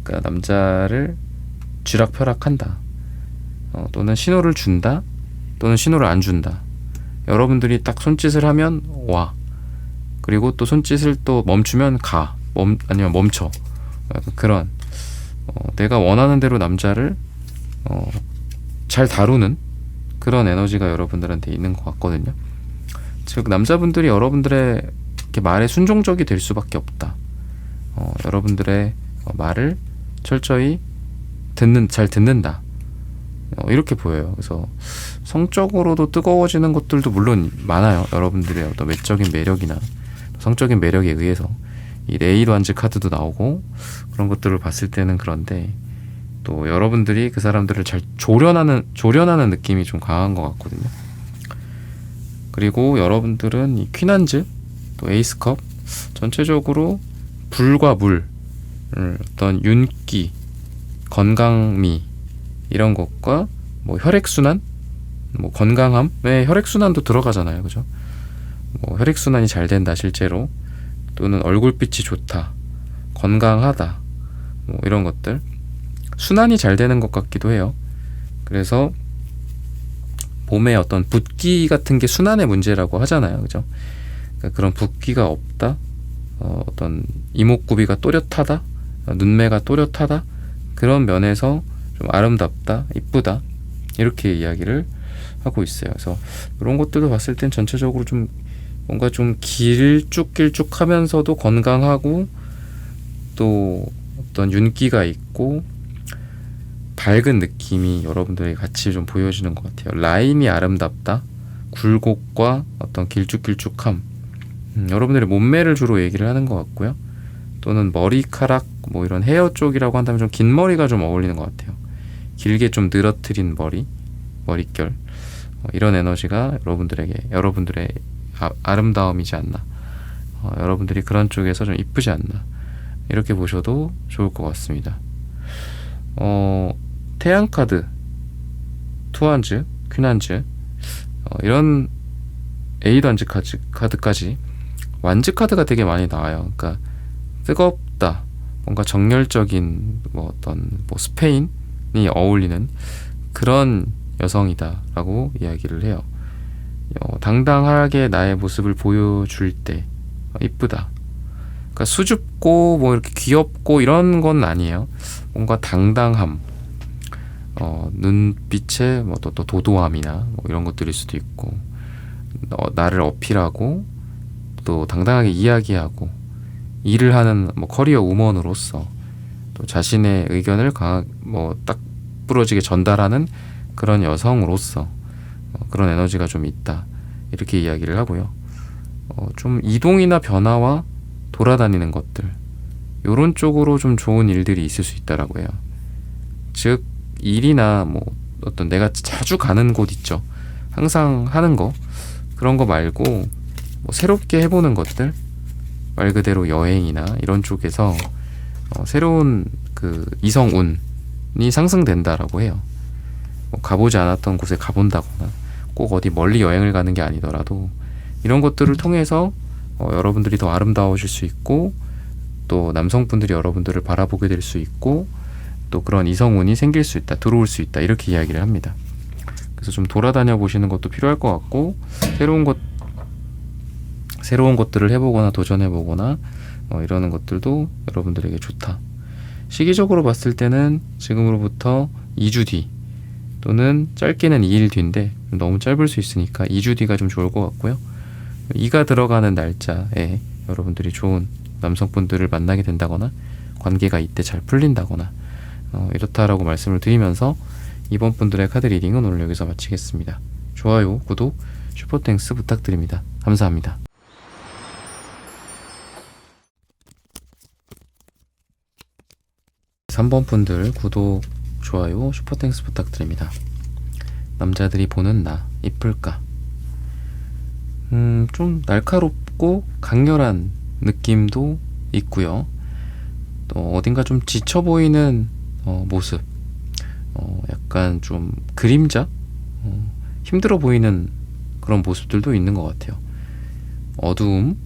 그러니까 남자를 쥐락펴락한다, 또는 신호를 준다, 또는 신호를 안 준다. 여러분들이 딱 손짓을 하면 와, 그리고 또 손짓을 또 멈추면 가, 아니면 멈춰. 그런 내가 원하는 대로 남자를 잘 다루는 그런 에너지가 여러분들한테 있는 것 같거든요. 즉 남자분들이 여러분들의 이렇게 말에 순종적이 될 수밖에 없다. 여러분들의 말을 철저히 잘 듣는다, 이렇게 보여요. 그래서 성적으로도 뜨거워지는 것들도 물론 많아요. 여러분들의 어떤 외적인 매력이나 성적인 매력에 의해서 이 레이반즈 카드도 나오고 그런 것들을 봤을 때는 그런데, 또 여러분들이 그 사람들을 잘 조련하는 느낌이 좀 강한 것 같거든요. 그리고 여러분들은 이 퀸한즈, 또 에이스컵, 전체적으로 불과 물, 어떤 윤기, 건강미 이런 것과 뭐 혈액순환, 뭐 건강함에 혈액순환도 들어가잖아요, 그죠? 뭐 혈액순환이 잘 된다 실제로, 또는 얼굴빛이 좋다, 건강하다, 뭐 이런 것들, 순환이 잘 되는 것 같기도 해요. 그래서 몸에 어떤 붓기 같은 게 순환의 문제라고 하잖아요, 그죠? 그러니까 그런 붓기가 없다, 어떤 이목구비가 또렷하다, 눈매가 또렷하다, 그런 면에서 좀 아름답다, 이쁘다, 이렇게 이야기를 하고 있어요. 그래서 이런 것들도 봤을 땐 전체적으로 좀 뭔가 좀 길쭉길쭉하면서도 건강하고, 또 어떤 윤기가 있고 밝은 느낌이 여러분들이 같이 좀 보여지는 것 같아요. 라인이 아름답다, 굴곡과 어떤 길쭉길쭉함, 여러분들의 몸매를 주로 얘기를 하는 것 같고요. 또는 머리카락, 뭐 이런 헤어 쪽이라고 한다면 좀 긴 머리가 좀 어울리는 것 같아요. 길게 좀 늘어뜨린 머릿결, 이런 에너지가 여러분들의 아름다움이지 않나, 여러분들이 그런 쪽에서 좀 이쁘지 않나, 이렇게 보셔도 좋을 것 같습니다. 태양카드, 투한즈, 퀸한즈, 이런 에이드완즈 카드까지 완즈 카드가 되게 많이 나와요. 그러니까 뜨겁다, 뭔가 정열적인 어떤 스페인이 어울리는 그런 여성이다라고 이야기를 해요. 당당하게 나의 모습을 보여줄 때 이쁘다. 그러니까 수줍고 뭐 이렇게 귀엽고 이런 건 아니에요. 뭔가 당당함, 눈빛에 또 도도함이나 뭐 이런 것들일 수도 있고, 나를 어필하고 또 당당하게 이야기하고 일을 하는 커리어 우먼으로서 또 자신의 의견을 딱 부러지게 전달하는 그런 여성으로서 그런 에너지가 좀 있다, 이렇게 이야기를 하고요. 좀 이동이나 변화와 돌아다니는 것들, 요런 쪽으로 좀 좋은 일들이 있을 수 있다라고 해요. 즉 일이나 어떤 내가 자주 가는 곳 있죠, 항상 하는 거, 그런 거 말고 새롭게 해보는 것들, 말 그대로 여행이나 이런 쪽에서 새로운 그 이성운이 상승된다라고 해요. 가보지 않았던 곳에 가본다거나, 꼭 어디 멀리 여행을 가는 게 아니더라도 이런 것들을 통해서 여러분들이 더 아름다워질 수 있고, 또 남성분들이 여러분들을 바라보게 될 수 있고, 또 그런 이성운이 생길 수 있다, 들어올 수 있다, 이렇게 이야기를 합니다. 그래서 좀 돌아다녀 보시는 것도 필요할 것 같고, 새로운 것들을 해보거나 도전해보거나 이러는 것들도 여러분들에게 좋다. 시기적으로 봤을 때는 지금으로부터 2주 뒤, 또는 짧게는 2일 뒤인데 너무 짧을 수 있으니까 2주 뒤가 좀 좋을 것 같고요. 2가 들어가는 날짜에 여러분들이 좋은 남성분들을 만나게 된다거나, 관계가 이때 잘 풀린다거나, 이렇다라고 말씀을 드리면서 이번 분들의 카드 리딩은 오늘 여기서 마치겠습니다. 좋아요, 구독, 슈퍼땡스 부탁드립니다. 감사합니다. 삼 번 분들 구독, 좋아요, 슈퍼땡스 부탁드립니다. 남자들이 보는 나 이쁠까? 좀 날카롭고 강렬한 느낌도 있고요. 또 어딘가 좀 지쳐 보이는 모습, 약간 좀 그림자, 힘들어 보이는 그런 모습들도 있는 것 같아요. 어두움,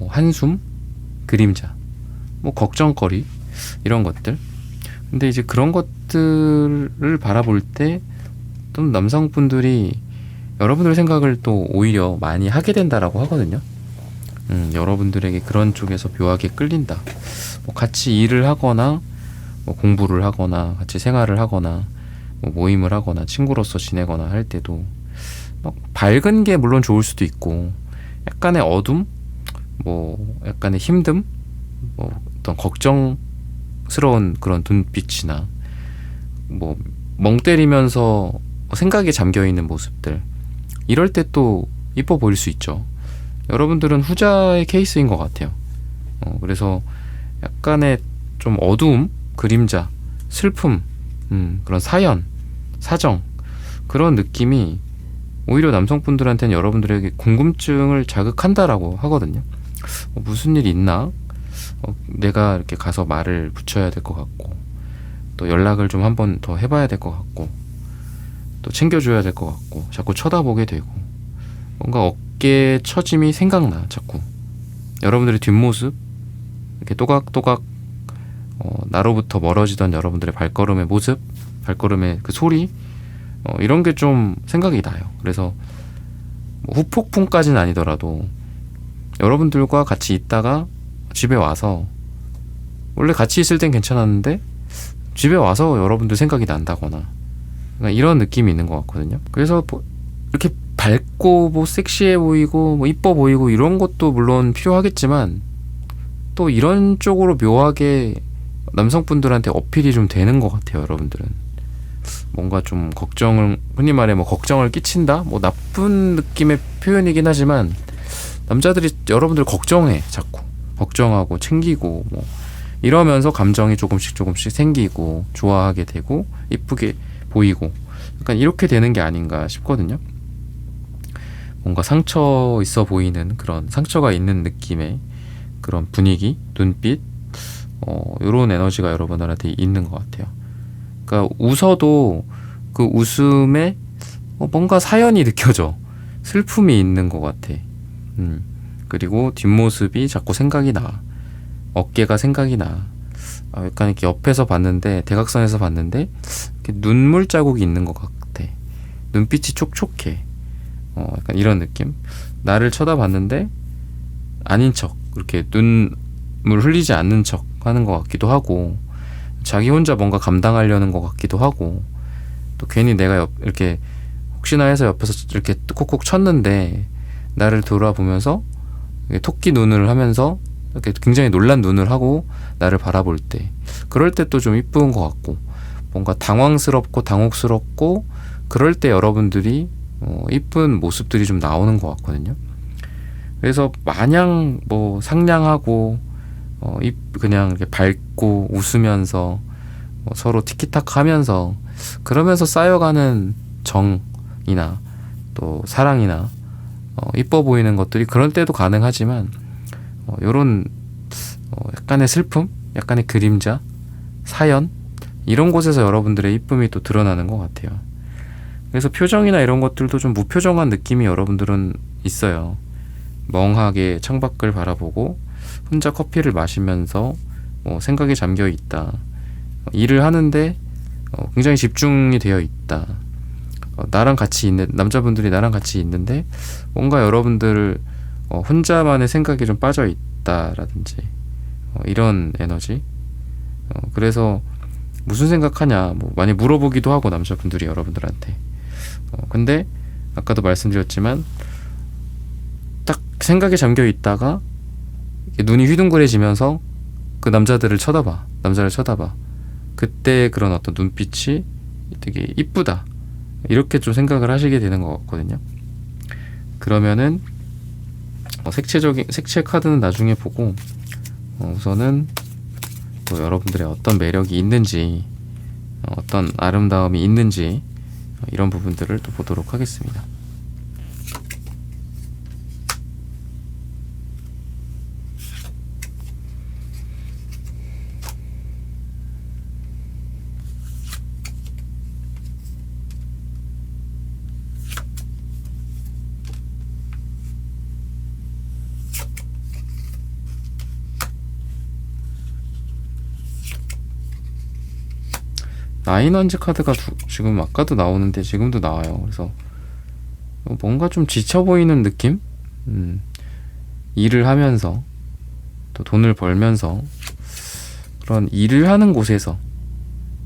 한숨, 그림자, 걱정거리, 이런 것들. 근데 이제 그런 것들을 바라볼 때 또 남성분들이 여러분들 생각을 또 오히려 많이 하게 된다라고 하거든요. 여러분들에게 그런 쪽에서 묘하게 끌린다. 같이 일을 하거나 공부를 하거나 같이 생활을 하거나 모임을 하거나 친구로서 지내거나 할 때도 밝은 게 물론 좋을 수도 있고, 약간의 어둠, 약간의 힘듦, 어떤 걱정스러운 그런 눈빛이나 멍 때리면서 생각에 잠겨있는 모습들, 이럴 때 또 이뻐 보일 수 있죠. 여러분들은 후자의 케이스인 것 같아요. 그래서 약간의 좀 어두움, 그림자, 슬픔, 그런 사연, 사정, 그런 느낌이 오히려 남성분들한테는 여러분들에게 궁금증을 자극한다라고 하거든요. 무슨 일 있나? 내가 이렇게 가서 말을 붙여야 될 것 같고, 또 연락을 좀 한 번 더 해봐야 될 것 같고, 또 챙겨줘야 될 것 같고, 자꾸 쳐다보게 되고, 뭔가 어깨 처짐이 생각나, 자꾸. 여러분들의 뒷모습, 이렇게 또각또각, 나로부터 멀어지던 여러분들의 발걸음의 모습, 발걸음의 그 소리, 이런 게 좀 생각이 나요. 그래서 뭐 후폭풍까지는 아니더라도 여러분들과 같이 있다가 집에 와서, 원래 같이 있을 땐 괜찮았는데 집에 와서 여러분들 생각이 난다거나, 그러니까 이런 느낌이 있는 것 같거든요. 그래서 뭐 이렇게 밝고 뭐 섹시해 보이고 뭐 이뻐 보이고 이런 것도 물론 필요하겠지만, 또 이런 쪽으로 묘하게 남성분들한테 어필이 좀 되는 것 같아요. 여러분들은 뭔가 좀 걱정을, 흔히 말해 뭐 걱정을 끼친다, 뭐 나쁜 느낌의 표현이긴 하지만, 남자들이 여러분들 걱정해. 자꾸 걱정하고 챙기고 뭐 이러면서 감정이 조금씩 생기고 좋아하게 되고 이쁘게 보이고, 약간 이렇게 되는 게 아닌가 싶거든요. 뭔가 상처 있어 보이는, 그런 상처가 있는 느낌의 그런 분위기, 눈빛, 요런 에너지가 여러분들한테 있는 것 같아요. 그러니까 웃어도 그 웃음에 뭔가 사연이 느껴져. 슬픔이 있는 것 같아. 그리고 뒷모습이 자꾸 생각이 나. 어깨가 생각이 나. 약간 이렇게 옆에서 봤는데, 대각선에서 봤는데 이렇게 눈물 자국이 있는 것 같아. 눈빛이 촉촉해. 약간 이런 느낌. 나를 쳐다봤는데 아닌 척, 이렇게 눈물 흘리지 않는 척 하는 것 같기도 하고, 자기 혼자 뭔가 감당하려는 것 같기도 하고, 또 괜히 내가 이렇게 혹시나 해서 옆에서 이렇게 콕콕 쳤는데 나를 돌아보면서 토끼 눈을 하면서 이렇게 굉장히 놀란 눈을 하고 나를 바라볼 때, 그럴 때 또 좀 이쁜 것 같고, 뭔가 당황스럽고 당혹스럽고 그럴 때 여러분들이 이쁜 모습들이 좀 나오는 것 같거든요. 그래서 마냥 뭐 상냥하고 그냥 이렇게 밝고 웃으면서 서로 티키타카 하면서, 그러면서 쌓여가는 정이나 또 사랑이나 이뻐 보이는 것들이 그럴 때도 가능하지만, 요런 약간의 슬픔, 약간의 그림자, 사연, 이런 곳에서 여러분들의 이쁨이 또 드러나는 것 같아요. 그래서 표정이나 이런 것들도 좀 무표정한 느낌이 여러분들은 있어요. 멍하게 창밖을 바라보고 혼자 커피를 마시면서 생각에 잠겨 있다. 일을 하는데 굉장히 집중이 되어 있다. 나랑 같이 있는 남자분들이 나랑 같이 있는데 뭔가 여러분들 혼자만의 생각이 좀 빠져 있다라든지, 이런 에너지. 그래서 무슨 생각하냐 뭐 많이 물어보기도 하고, 남자분들이 여러분들한테. 근데 아까도 말씀드렸지만 딱 생각에 잠겨 있다가 눈이 휘둥그레지면서 그 남자를 쳐다봐. 그때 그런 어떤 눈빛이 되게 이쁘다, 이렇게 좀 생각을 하시게 되는 것 같거든요. 그러면은 색채 카드는 나중에 보고, 우선은 또 여러분들의 어떤 매력이 있는지, 어떤 아름다움이 있는지, 이런 부분들을 또 보도록 하겠습니다. 나인원즈 카드가 지금 아까도 나오는데 지금도 나와요. 그래서 뭔가 좀 지쳐 보이는 느낌? 일을 하면서 또 돈을 벌면서, 그런 일을 하는 곳에서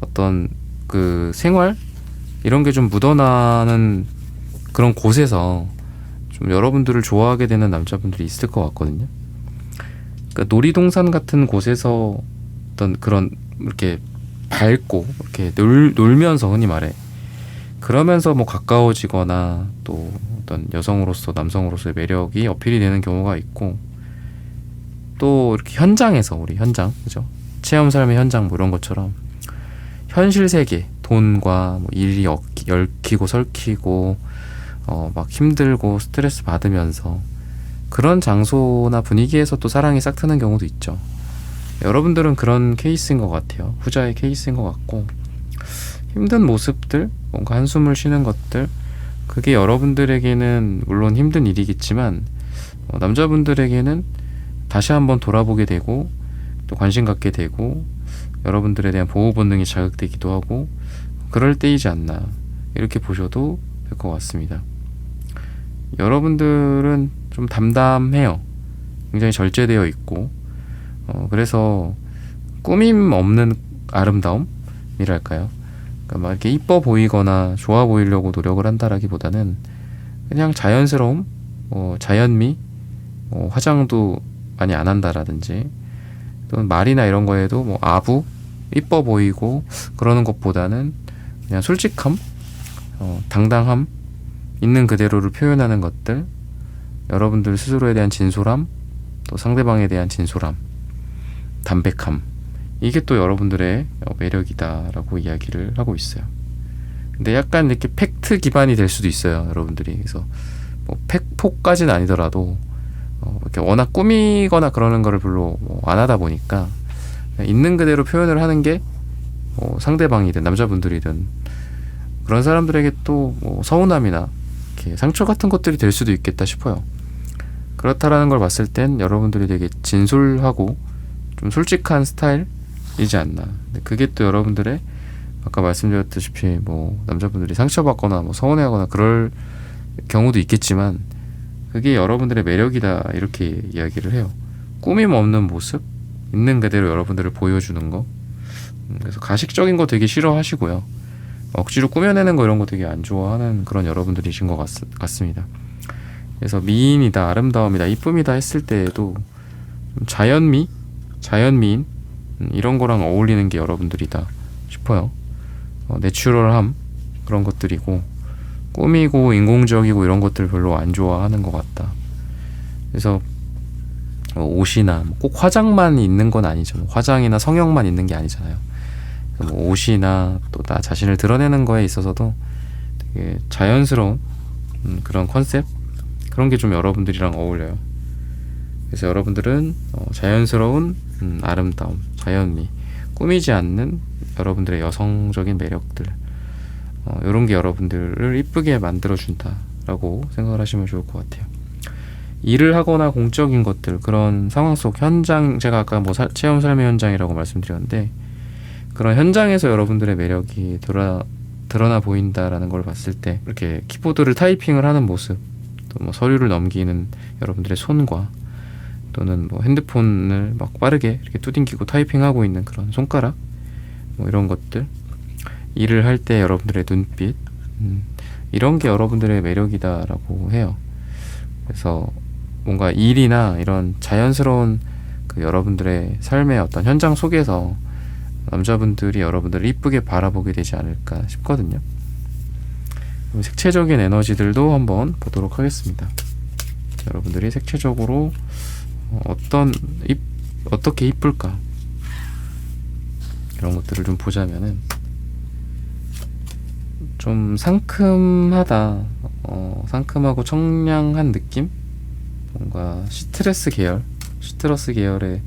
어떤 그 생활, 이런 게 좀 묻어나는 그런 곳에서 좀 여러분들을 좋아하게 되는 남자분들이 있을 것 같거든요. 그러니까 놀이동산 같은 곳에서 어떤 그런 이렇게 밝고 이렇게 놀면서, 흔히 말해 그러면서 뭐 가까워지거나, 또 어떤 여성으로서 남성으로서의 매력이 어필이 되는 경우가 있고, 또 이렇게 현장에서, 우리 현장, 그죠? 체험 삶의 현장 뭐 이런 것처럼 현실 세계, 돈과 뭐 일이 얽히고 설키고 막 힘들고 스트레스 받으면서 그런 장소나 분위기에서 또 사랑이 싹 트는 경우도 있죠. 여러분들은 그런 케이스인 것 같아요. 후자의 케이스인 것 같고, 힘든 모습들, 뭔가 한숨을 쉬는 것들, 그게 여러분들에게는 물론 힘든 일이겠지만 남자분들에게는 다시 한번 돌아보게 되고 또 관심 갖게 되고 여러분들에 대한 보호 본능이 자극되기도 하고 그럴 때이지 않나, 이렇게 보셔도 될 것 같습니다. 여러분들은 좀 담담해요. 굉장히 절제되어 있고 그래서 꾸밈 없는 아름다움이랄까요? 그러니까 막 이렇게 이뻐 보이거나 좋아 보이려고 노력을 한다라기보다는 그냥 자연스러움, 자연미, 화장도 많이 안 한다라든지, 또는 말이나 이런 거에도 뭐 아부, 이뻐 보이고 그러는 것보다는 그냥 솔직함, 당당함, 있는 그대로를 표현하는 것들, 여러분들 스스로에 대한 진솔함, 또 상대방에 대한 진솔함, 담백함, 이게 또 여러분들의 매력이다라고 이야기를 하고 있어요. 근데 약간 이렇게 팩트 기반이 될 수도 있어요, 여러분들이. 그래서 뭐 팩폭까지는 아니더라도 이렇게 워낙 꾸미거나 그러는 거를 별로 안 하다 보니까 있는 그대로 표현을 하는 게 상대방이든 남자분들이든 그런 사람들에게 또 서운함이나 이렇게 상처 같은 것들이 될 수도 있겠다 싶어요. 그렇다라는 걸 봤을 땐 여러분들이 되게 진솔하고 좀 솔직한 스타일이지 않나. 근데 그게 또 여러분들의 아까 말씀드렸다시피 남자분들이 상처받거나 서운해하거나 그럴 경우도 있겠지만 그게 여러분들의 매력이다, 이렇게 이야기를 해요. 꾸밈 없는 모습, 있는 그대로 여러분들을 보여주는 거. 그래서 가식적인 거 되게 싫어하시고요. 억지로 꾸며내는 거 이런 거 되게 안 좋아하는 그런 여러분들이신 것 같습니다. 그래서 미인이다, 아름다움이다, 이쁨이다 했을 때에도 좀 자연미인 이런 거랑 어울리는 게 여러분들이다 싶어요. 내추럴함, 그런 것들이고 꾸미고 인공적이고 이런 것들 별로 안 좋아하는 것 같다. 그래서 옷이나 꼭 화장만 있는 건 아니죠. 화장이나 성형만 있는 게 아니잖아요. 옷이나 또 나 자신을 드러내는 거에 있어서도 되게 자연스러운 그런 컨셉, 그런 게 좀 여러분들이랑 어울려요. 그래서 여러분들은 자연스러운 아름다움, 자연미, 꾸미지 않는 여러분들의 여성적인 매력들, 이런 게 여러분들을 이쁘게 만들어준다라고 생각을 하시면 좋을 것 같아요. 일을 하거나 공적인 것들, 그런 상황 속 현장, 제가 아까 체험 삶의 현장이라고 말씀드렸는데 그런 현장에서 여러분들의 매력이 드러나 보인다라는 걸 봤을 때 이렇게 키보드를 타이핑을 하는 모습, 또 서류를 넘기는 여러분들의 손과 또는 핸드폰을 막 빠르게 이렇게 두딩기고 타이핑하고 있는 그런 손가락, 이런 것들, 일을 할 때 여러분들의 눈빛, 이런 게 여러분들의 매력이다라고 해요. 그래서 뭔가 일이나 이런 자연스러운 그 여러분들의 삶의 어떤 현장 속에서 남자분들이 여러분들을 이쁘게 바라보게 되지 않을까 싶거든요. 색채적인 에너지들도 한번 보도록 하겠습니다. 여러분들이 색채적으로 어떻게 이쁠까, 이런 것들을 좀 보자면은 좀 상큼하다, 상큼하고 청량한 느낌, 뭔가 시트러스 계열의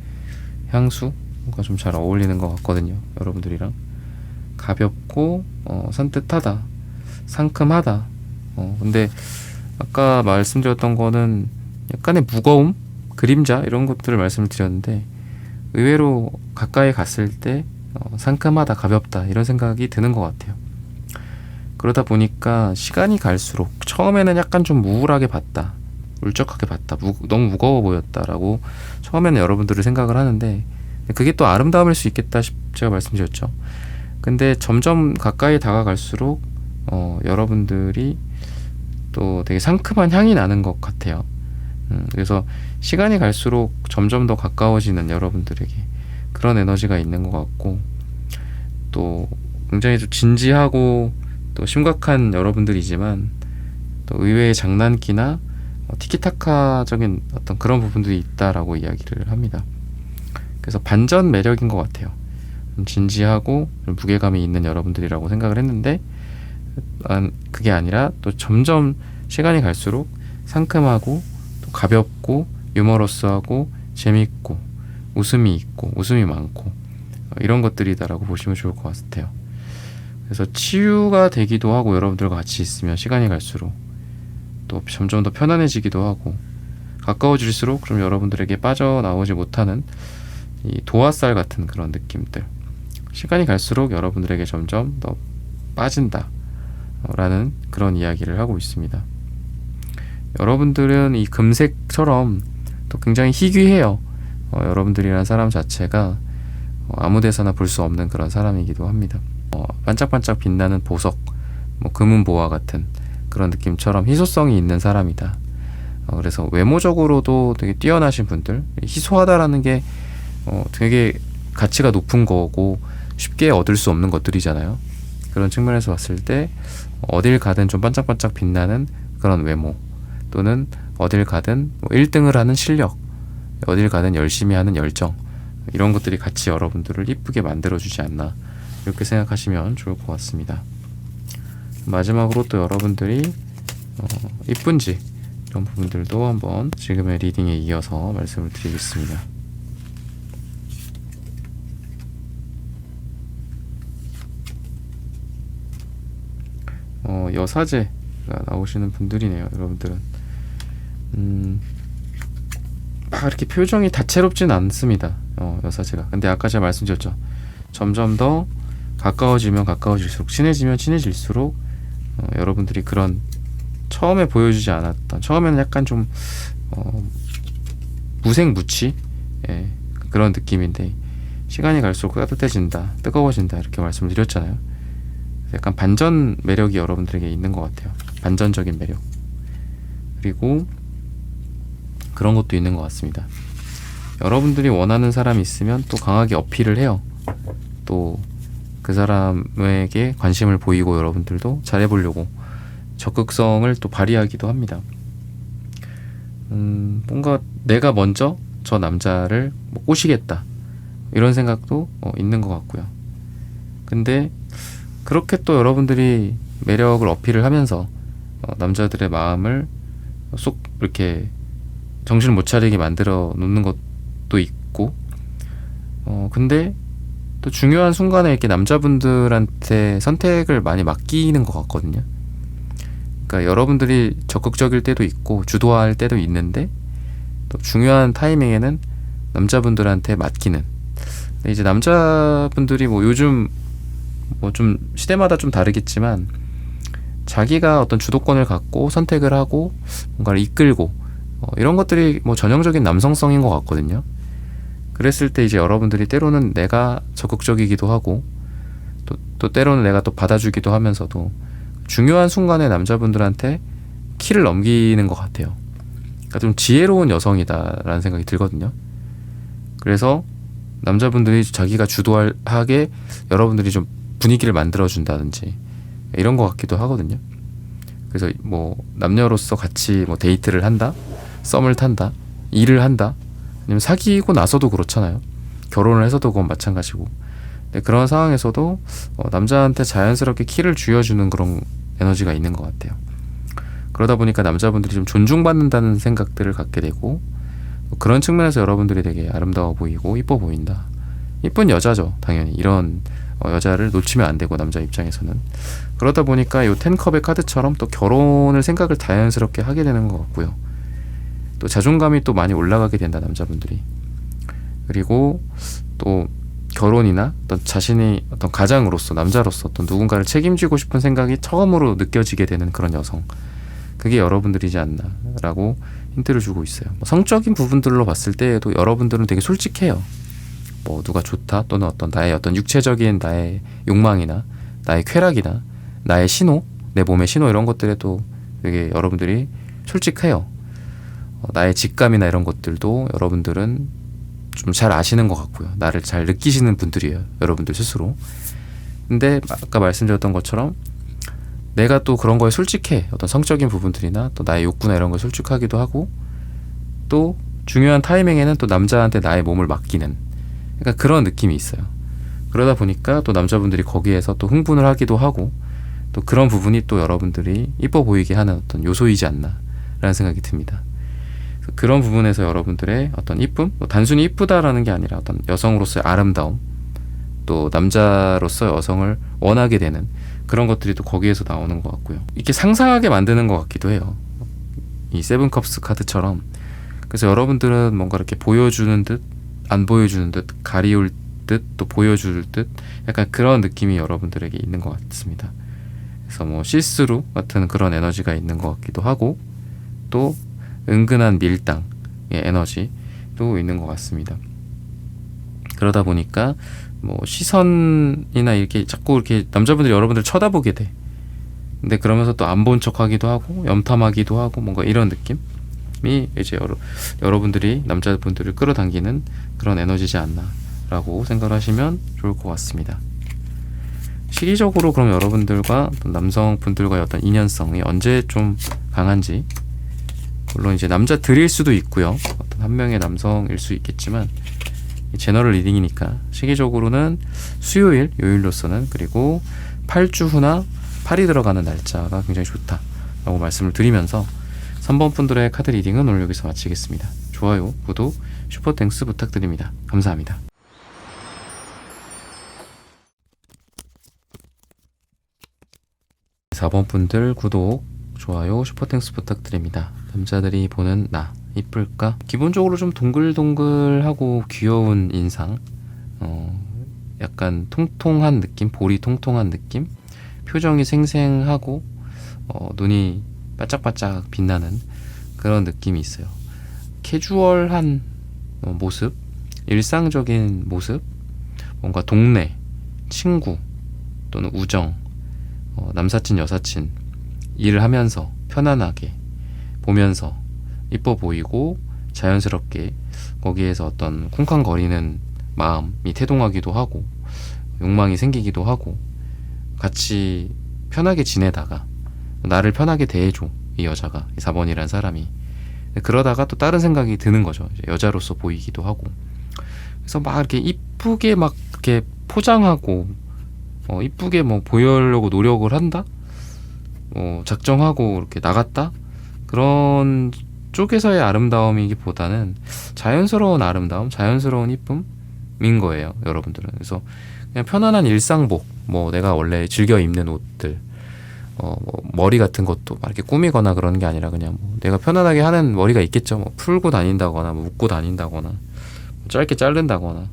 향수가 좀 잘 어울리는 것 같거든요. 여러분들이랑 가볍고 산뜻하다, 상큼하다. 근데 아까 말씀드렸던 거는 약간의 무거움, 그림자, 이런 것들을 말씀을 드렸는데 의외로 가까이 갔을 때 상큼하다, 가볍다, 이런 생각이 드는 것 같아요. 그러다 보니까 시간이 갈수록 처음에는 약간 좀 우울하게 봤다, 울적하게 봤다, 너무 무거워 보였다라고 처음에는 여러분들을 생각을 하는데 그게 또 아름다움일 수 있겠다 제가 말씀드렸죠. 근데 점점 가까이 다가갈수록 여러분들이 또 되게 상큼한 향이 나는 것 같아요. 그래서 시간이 갈수록 점점 더 가까워지는 여러분들에게 그런 에너지가 있는 것 같고, 또 굉장히 좀 진지하고 또 심각한 여러분들이지만 또 의외의 장난기나 티키타카적인 어떤 그런 부분들이 있다라고 이야기를 합니다. 그래서 반전 매력인 것 같아요. 진지하고 무게감이 있는 여러분들이라고 생각을 했는데 그게 아니라 또 점점 시간이 갈수록 상큼하고 또 가볍고 유머러스하고 재밌고 웃음이 있고 웃음이 많고 이런 것들이다라고 보시면 좋을 것 같아요. 그래서 치유가 되기도 하고 여러분들과 같이 있으면 시간이 갈수록 또 점점 더 편안해지기도 하고 가까워질수록 좀 여러분들에게 빠져나오지 못하는 이 도화살 같은 그런 느낌들, 시간이 갈수록 여러분들에게 점점 더 빠진다 라는 그런 이야기를 하고 있습니다. 여러분들은 이 금색처럼 또 굉장히 희귀해요. 여러분들이란 사람 자체가 아무 데서나 볼 수 없는 그런 사람이기도 합니다. 반짝반짝 빛나는 보석, 금은보화 같은 그런 느낌처럼 희소성이 있는 사람이다. 그래서 외모적으로도 되게 뛰어나신 분들, 희소하다라는 게 되게 가치가 높은 거고 쉽게 얻을 수 없는 것들이잖아요. 그런 측면에서 봤을 때 어딜 가든 좀 반짝반짝 빛나는 그런 외모, 또는 어딜 가든 1등을 하는 실력, 어딜 가든 열심히 하는 열정, 이런 것들이 같이 여러분들을 이쁘게 만들어주지 않나, 이렇게 생각하시면 좋을 것 같습니다. 마지막으로 또 여러분들이 이쁜지 이런 부분들도 한번 지금의 리딩에 이어서 말씀을 드리겠습니다. 여사제가 나오시는 분들이네요. 여러분들은 막 이렇게 표정이 다채롭진 않습니다. 여사제가. 근데 아까 제가 말씀드렸죠. 점점 더 가까워지면 가까워질수록, 친해지면 친해질수록 여러분들이 그런 처음에 보여주지 않았던, 처음에는 약간 좀 무생무치, 그런 느낌인데 시간이 갈수록 따뜻해진다, 뜨거워진다, 이렇게 말씀을 드렸잖아요. 약간 반전 매력이 여러분들에게 있는 것 같아요. 반전적인 매력. 그리고 그런 것도 있는 것 같습니다. 여러분들이 원하는 사람이 있으면 또 강하게 어필을 해요. 또 그 사람에게 관심을 보이고 여러분들도 잘해보려고 적극성을 또 발휘하기도 합니다. 뭔가 내가 먼저 저 남자를 꼬시겠다, 이런 생각도 있는 것 같고요. 근데 그렇게 또 여러분들이 매력을 어필을 하면서 남자들의 마음을 쏙 이렇게 정신을 못 차리게 만들어 놓는 것도 있고, 근데 또 중요한 순간에 이렇게 남자분들한테 선택을 많이 맡기는 것 같거든요. 그러니까 여러분들이 적극적일 때도 있고 주도할 때도 있는데, 또 중요한 타이밍에는 남자분들한테 맡기는. 근데 이제 남자분들이 요즘 좀 시대마다 좀 다르겠지만 자기가 어떤 주도권을 갖고 선택을 하고 뭔가를 이끌고 이런 것들이 전형적인 남성성인 것 같거든요. 그랬을 때 이제 여러분들이 때로는 내가 적극적이기도 하고 또 때로는 내가 또 받아주기도 하면서도 중요한 순간에 남자분들한테 키를 넘기는 것 같아요. 그러니까 좀 지혜로운 여성이다라는 생각이 들거든요. 그래서 남자분들이 자기가 주도하게 여러분들이 좀 분위기를 만들어준다든지 이런 것 같기도 하거든요. 그래서 남녀로서 같이 데이트를 한다, 썸을 탄다, 일을 한다, 아니면 사귀고 나서도 그렇잖아요. 결혼을 해서도 그건 마찬가지고. 근데 그런 상황에서도 남자한테 자연스럽게 키를 쥐어주는 그런 에너지가 있는 것 같아요. 그러다 보니까 남자분들이 좀 존중받는다는 생각들을 갖게 되고, 그런 측면에서 여러분들이 되게 아름다워 보이고 이뻐 보인다. 이쁜 여자죠, 당연히. 이런 여자를 놓치면 안 되고, 남자 입장에서는. 그러다 보니까 이 10컵의 카드처럼 또 결혼을 생각을 자연스럽게 하게 되는 것 같고요. 또 자존감이 또 많이 올라가게 된다, 남자분들이. 그리고 또 결혼이나 어떤 자신이 어떤 가장으로서, 남자로서 어떤 누군가를 책임지고 싶은 생각이 처음으로 느껴지게 되는 그런 여성, 그게 여러분들이지 않나라고 힌트를 주고 있어요. 성적인 부분들로 봤을 때에도 여러분들은 되게 솔직해요. 누가 좋다, 또는 나의 어떤 육체적인 나의 욕망이나 나의 쾌락이나 나의 신호, 내 몸의 신호, 이런 것들에도 되게 여러분들이 솔직해요. 나의 직감이나 이런 것들도 여러분들은 좀 잘 아시는 것 같고요. 나를 잘 느끼시는 분들이에요, 여러분들 스스로. 근데 아까 말씀드렸던 것처럼 내가 또 그런 거에 솔직해. 어떤 성적인 부분들이나 또 나의 욕구나 이런 거에 솔직하기도 하고, 또 중요한 타이밍에는 또 남자한테 나의 몸을 맡기는, 그러니까 그런 느낌이 있어요. 그러다 보니까 또 남자분들이 거기에서 또 흥분을 하기도 하고, 또 그런 부분이 또 여러분들이 이뻐 보이게 하는 어떤 요소이지 않나 라는 생각이 듭니다. 그런 부분에서 여러분들의 어떤 이쁨, 단순히 이쁘다라는 게 아니라 어떤 여성으로서의 아름다움, 또 남자로서 여성을 원하게 되는 그런 것들이 또 거기에서 나오는 것 같고요. 이렇게 상상하게 만드는 것 같기도 해요. 이 세븐컵스 카드처럼. 그래서 여러분들은 뭔가 이렇게 보여주는 듯, 안 보여주는 듯, 가리울 듯, 또 보여줄 듯, 약간 그런 느낌이 여러분들에게 있는 것 같습니다. 그래서 뭐 시스루 같은 그런 에너지가 있는 것 같기도 하고, 또 은근한 밀당의 에너지도 있는 것 같습니다. 그러다 보니까 뭐 시선이나 이렇게 자꾸 이렇게 남자분들이 여러분들 쳐다보게 돼. 근데 그러면서 또 안 본 척하기도 하고 염탐하기도 하고 뭔가 이런 느낌이 이제 여러분들이 남자분들을 끌어당기는 그런 에너지지 않나라고 생각하시면 좋을 것 같습니다. 시기적으로 그럼 여러분들과 남성분들과의 어떤 인연성이 언제 좀 강한지, 물론 이제 남자들일 수도 있고요. 어떤 한 명의 남성일 수 있겠지만 제너럴 리딩이니까 시기적으로는 수요일, 요일로서는, 그리고 8주 후나 8이 들어가는 날짜가 굉장히 좋다라고 말씀을 드리면서 3번 분들의 카드 리딩은 오늘 여기서 마치겠습니다. 좋아요, 구독, 슈퍼땡스 부탁드립니다. 감사합니다. 사 번 분들 구독, 좋아요, 슈퍼땡스 부탁드립니다. 남자들이 보는 나 이쁠까? 기본적으로 좀 동글동글하고 귀여운 인상, 약간 통통한 느낌, 볼이 통통한 느낌, 표정이 생생하고 눈이 반짝반짝 빛나는 그런 느낌이 있어요. 캐주얼한 모습, 일상적인 모습, 뭔가 동네, 친구 또는 우정, 남사친, 여사친, 일을 하면서 편안하게 보면서 이뻐 보이고 자연스럽게 거기에서 어떤 쿵쾅거리는 마음이 태동하기도 하고 욕망이 생기기도 하고 같이 편하게 지내다가 나를 편하게 대해줘, 이 여자가, 이 4번이라는 사람이. 그러다가 또 다른 생각이 드는 거죠. 이제 여자로서 보이기도 하고. 그래서 막 이렇게 이쁘게 막 이렇게 포장하고 이쁘게 뭐 보이려고 노력을 한다? 작정하고 이렇게 나갔다? 그런 쪽에서의 아름다움이기보다는 자연스러운 아름다움, 자연스러운 이쁨인 거예요, 여러분들은. 그래서 그냥 편안한 일상복, 뭐 내가 원래 즐겨 입는 옷들, 뭐 머리 같은 것도 막 이렇게 꾸미거나 그러는 게 아니라 그냥 뭐 내가 편안하게 하는 머리가 있겠죠. 뭐 풀고 다닌다거나 뭐 묶고 다닌다거나 뭐 짧게 자른다거나,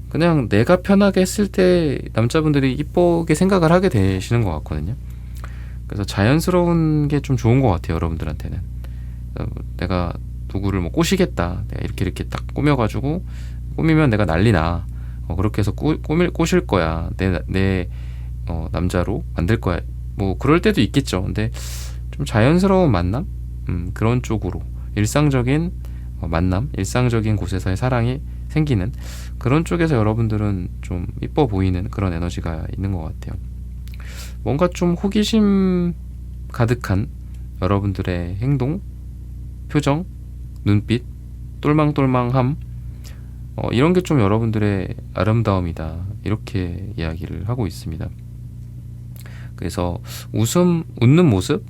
그냥 내가 편하게 했을 때 남자분들이 이쁘게 생각을 하게 되시는 것 같거든요. 그래서 자연스러운 게 좀 좋은 것 같아요, 여러분들한테는. 내가 누구를 뭐 꼬시겠다, 내가 이렇게 딱 꾸며가지고 꾸미면 내가 난리나, 그렇게 해서 꼬실 거야, 내 남자로 만들 거야, 뭐 그럴 때도 있겠죠. 근데 좀 자연스러운 만남, 그런 쪽으로 일상적인 만남, 일상적인 곳에서의 사랑이 생기는 그런 쪽에서 여러분들은 좀 이뻐 보이는 그런 에너지가 있는 것 같아요. 뭔가 좀 호기심 가득한 여러분들의 행동, 표정, 눈빛, 똘망똘망함, 이런 게 좀 여러분들의 아름다움이다, 이렇게 이야기를 하고 있습니다. 그래서 웃는 모습,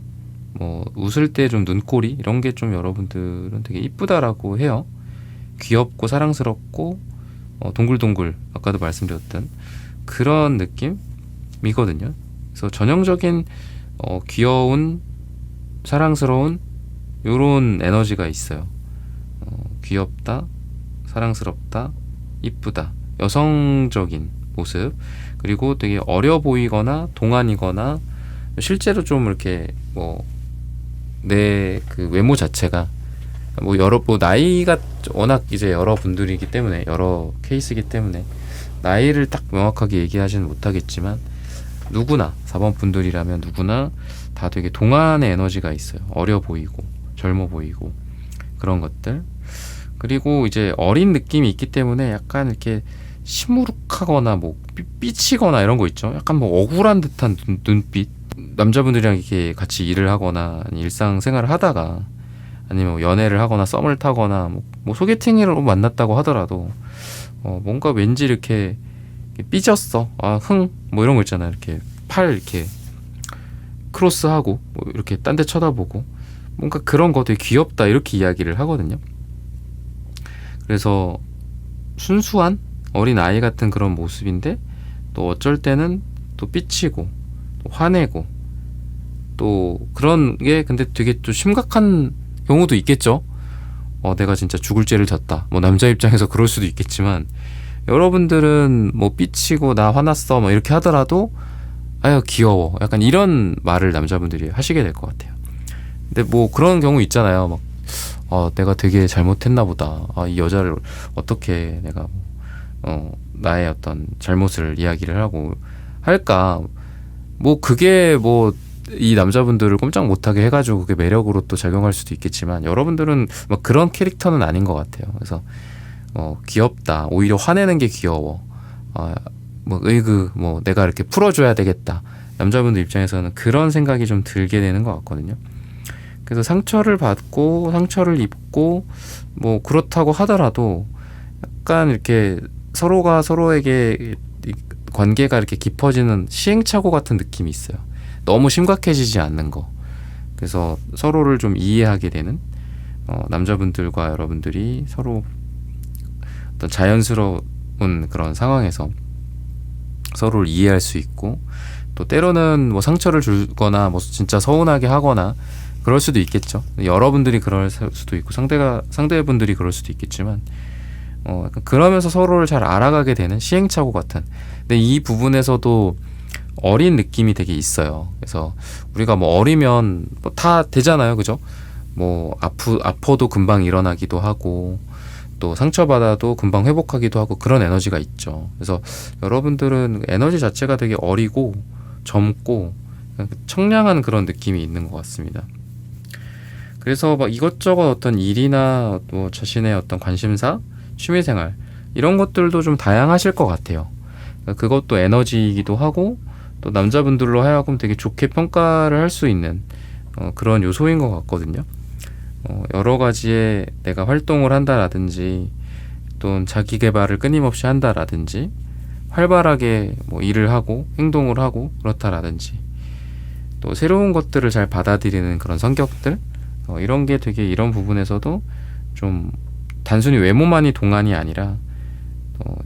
뭐 웃을 때 좀 눈꼬리, 이런 게 좀 여러분들은 되게 이쁘다라고 해요. 귀엽고 사랑스럽고 동글동글, 아까도 말씀드렸던 그런 느낌이거든요. 그래서 전형적인 귀여운, 사랑스러운 요런 에너지가 있어요. 귀엽다, 사랑스럽다, 이쁘다, 여성적인 모습, 그리고 되게 어려 보이거나 동안이거나 실제로 좀 이렇게 내 그 외모 자체가 뭐 나이가 워낙 이제 여러 분들이기 때문에, 여러 케이스이기 때문에 나이를 딱 명확하게 얘기하지는 못하겠지만 누구나 4번 분들이라면 누구나 다 되게 동안의 에너지가 있어요. 어려 보이고 젊어 보이고 그런 것들. 그리고 이제 어린 느낌이 있기 때문에 약간 이렇게 시무룩하거나 뭐 삐치거나 이런 거 있죠. 약간 뭐 억울한 듯한 눈빛. 남자분들이랑 이렇게 같이 일을 하거나 일상생활을 하다가 아니면 뭐 연애를 하거나 썸을 타거나 뭐 소개팅으로 만났다고 하더라도 뭔가 왠지 이렇게 삐졌어, 뭐 이런 거 있잖아. 이렇게 팔 이렇게 크로스하고 뭐 이렇게 딴 데 쳐다보고 뭔가 그런 거 되게 귀엽다 이렇게 이야기를 하거든요. 그래서 순수한 어린 아이 같은 그런 모습인데 또 어쩔 때는 또 삐치고 또 화내고 또 그런 게 근데 되게 또 심각한 경우도 있겠죠. 내가 진짜 죽을 죄를 졌다. 뭐 남자 입장에서 그럴 수도 있겠지만 여러분들은 뭐 삐치고 나 화났어 뭐 이렇게 하더라도 아유 귀여워 약간 이런 말을 남자분들이 하시게 될 것 같아요. 근데 뭐 그런 경우 있잖아요. 막 내가 되게 잘못했나 보다. 이 여자를 어떻게 내가 나의 어떤 잘못을 이야기를 하고 할까. 뭐 그게 뭐 이 남자분들을 꼼짝 못하게 해가지고 그게 매력으로 또 작용할 수도 있겠지만 여러분들은 뭐 그런 캐릭터는 아닌 것 같아요. 그래서 귀엽다. 오히려 화내는 게 귀여워. 뭐 으이그 뭐 내가 이렇게 풀어줘야 되겠다. 남자분들 입장에서는 그런 생각이 좀 들게 되는 것 같거든요. 그래서 상처를 받고 상처를 입고 뭐 그렇다고 하더라도 약간 이렇게 서로가 서로에게 관계가 이렇게 깊어지는 시행착오 같은 느낌이 있어요. 너무 심각해지지 않는 거. 그래서 서로를 좀 이해하게 되는 남자분들과 여러분들이 서로 어떤 자연스러운 그런 상황에서 서로를 이해할 수 있고 또 때로는 뭐 상처를 주거나 뭐 진짜 서운하게 하거나 그럴 수도 있겠죠. 여러분들이 그럴 수도 있고 상대분들이 그럴 수도 있겠지만 약간 그러면서 서로를 잘 알아가게 되는 시행착오 같은. 근데 이 부분에서도 어린 느낌이 되게 있어요. 그래서 우리가 뭐 어리면 뭐 다 되잖아요, 그죠? 뭐 아파도 금방 일어나기도 하고 또 상처받아도 금방 회복하기도 하고 그런 에너지가 있죠. 그래서 여러분들은 에너지 자체가 되게 어리고 젊고 청량한 그런 느낌이 있는 것 같습니다. 그래서 막 이것저것 어떤 일이나 또 자신의 어떤 관심사, 취미생활 이런 것들도 좀 다양하실 것 같아요. 그것도 에너지이기도 하고 또 남자분들로 하여금 되게 좋게 평가를 할 수 있는 그런 요소인 것 같거든요. 여러 가지의 내가 활동을 한다라든지 또는 자기 개발을 끊임없이 한다라든지 활발하게 뭐 일을 하고 행동을 하고 그렇다라든지 또 새로운 것들을 잘 받아들이는 그런 성격들 이런 게 되게 이런 부분에서도 좀 단순히 외모만이 동안이 아니라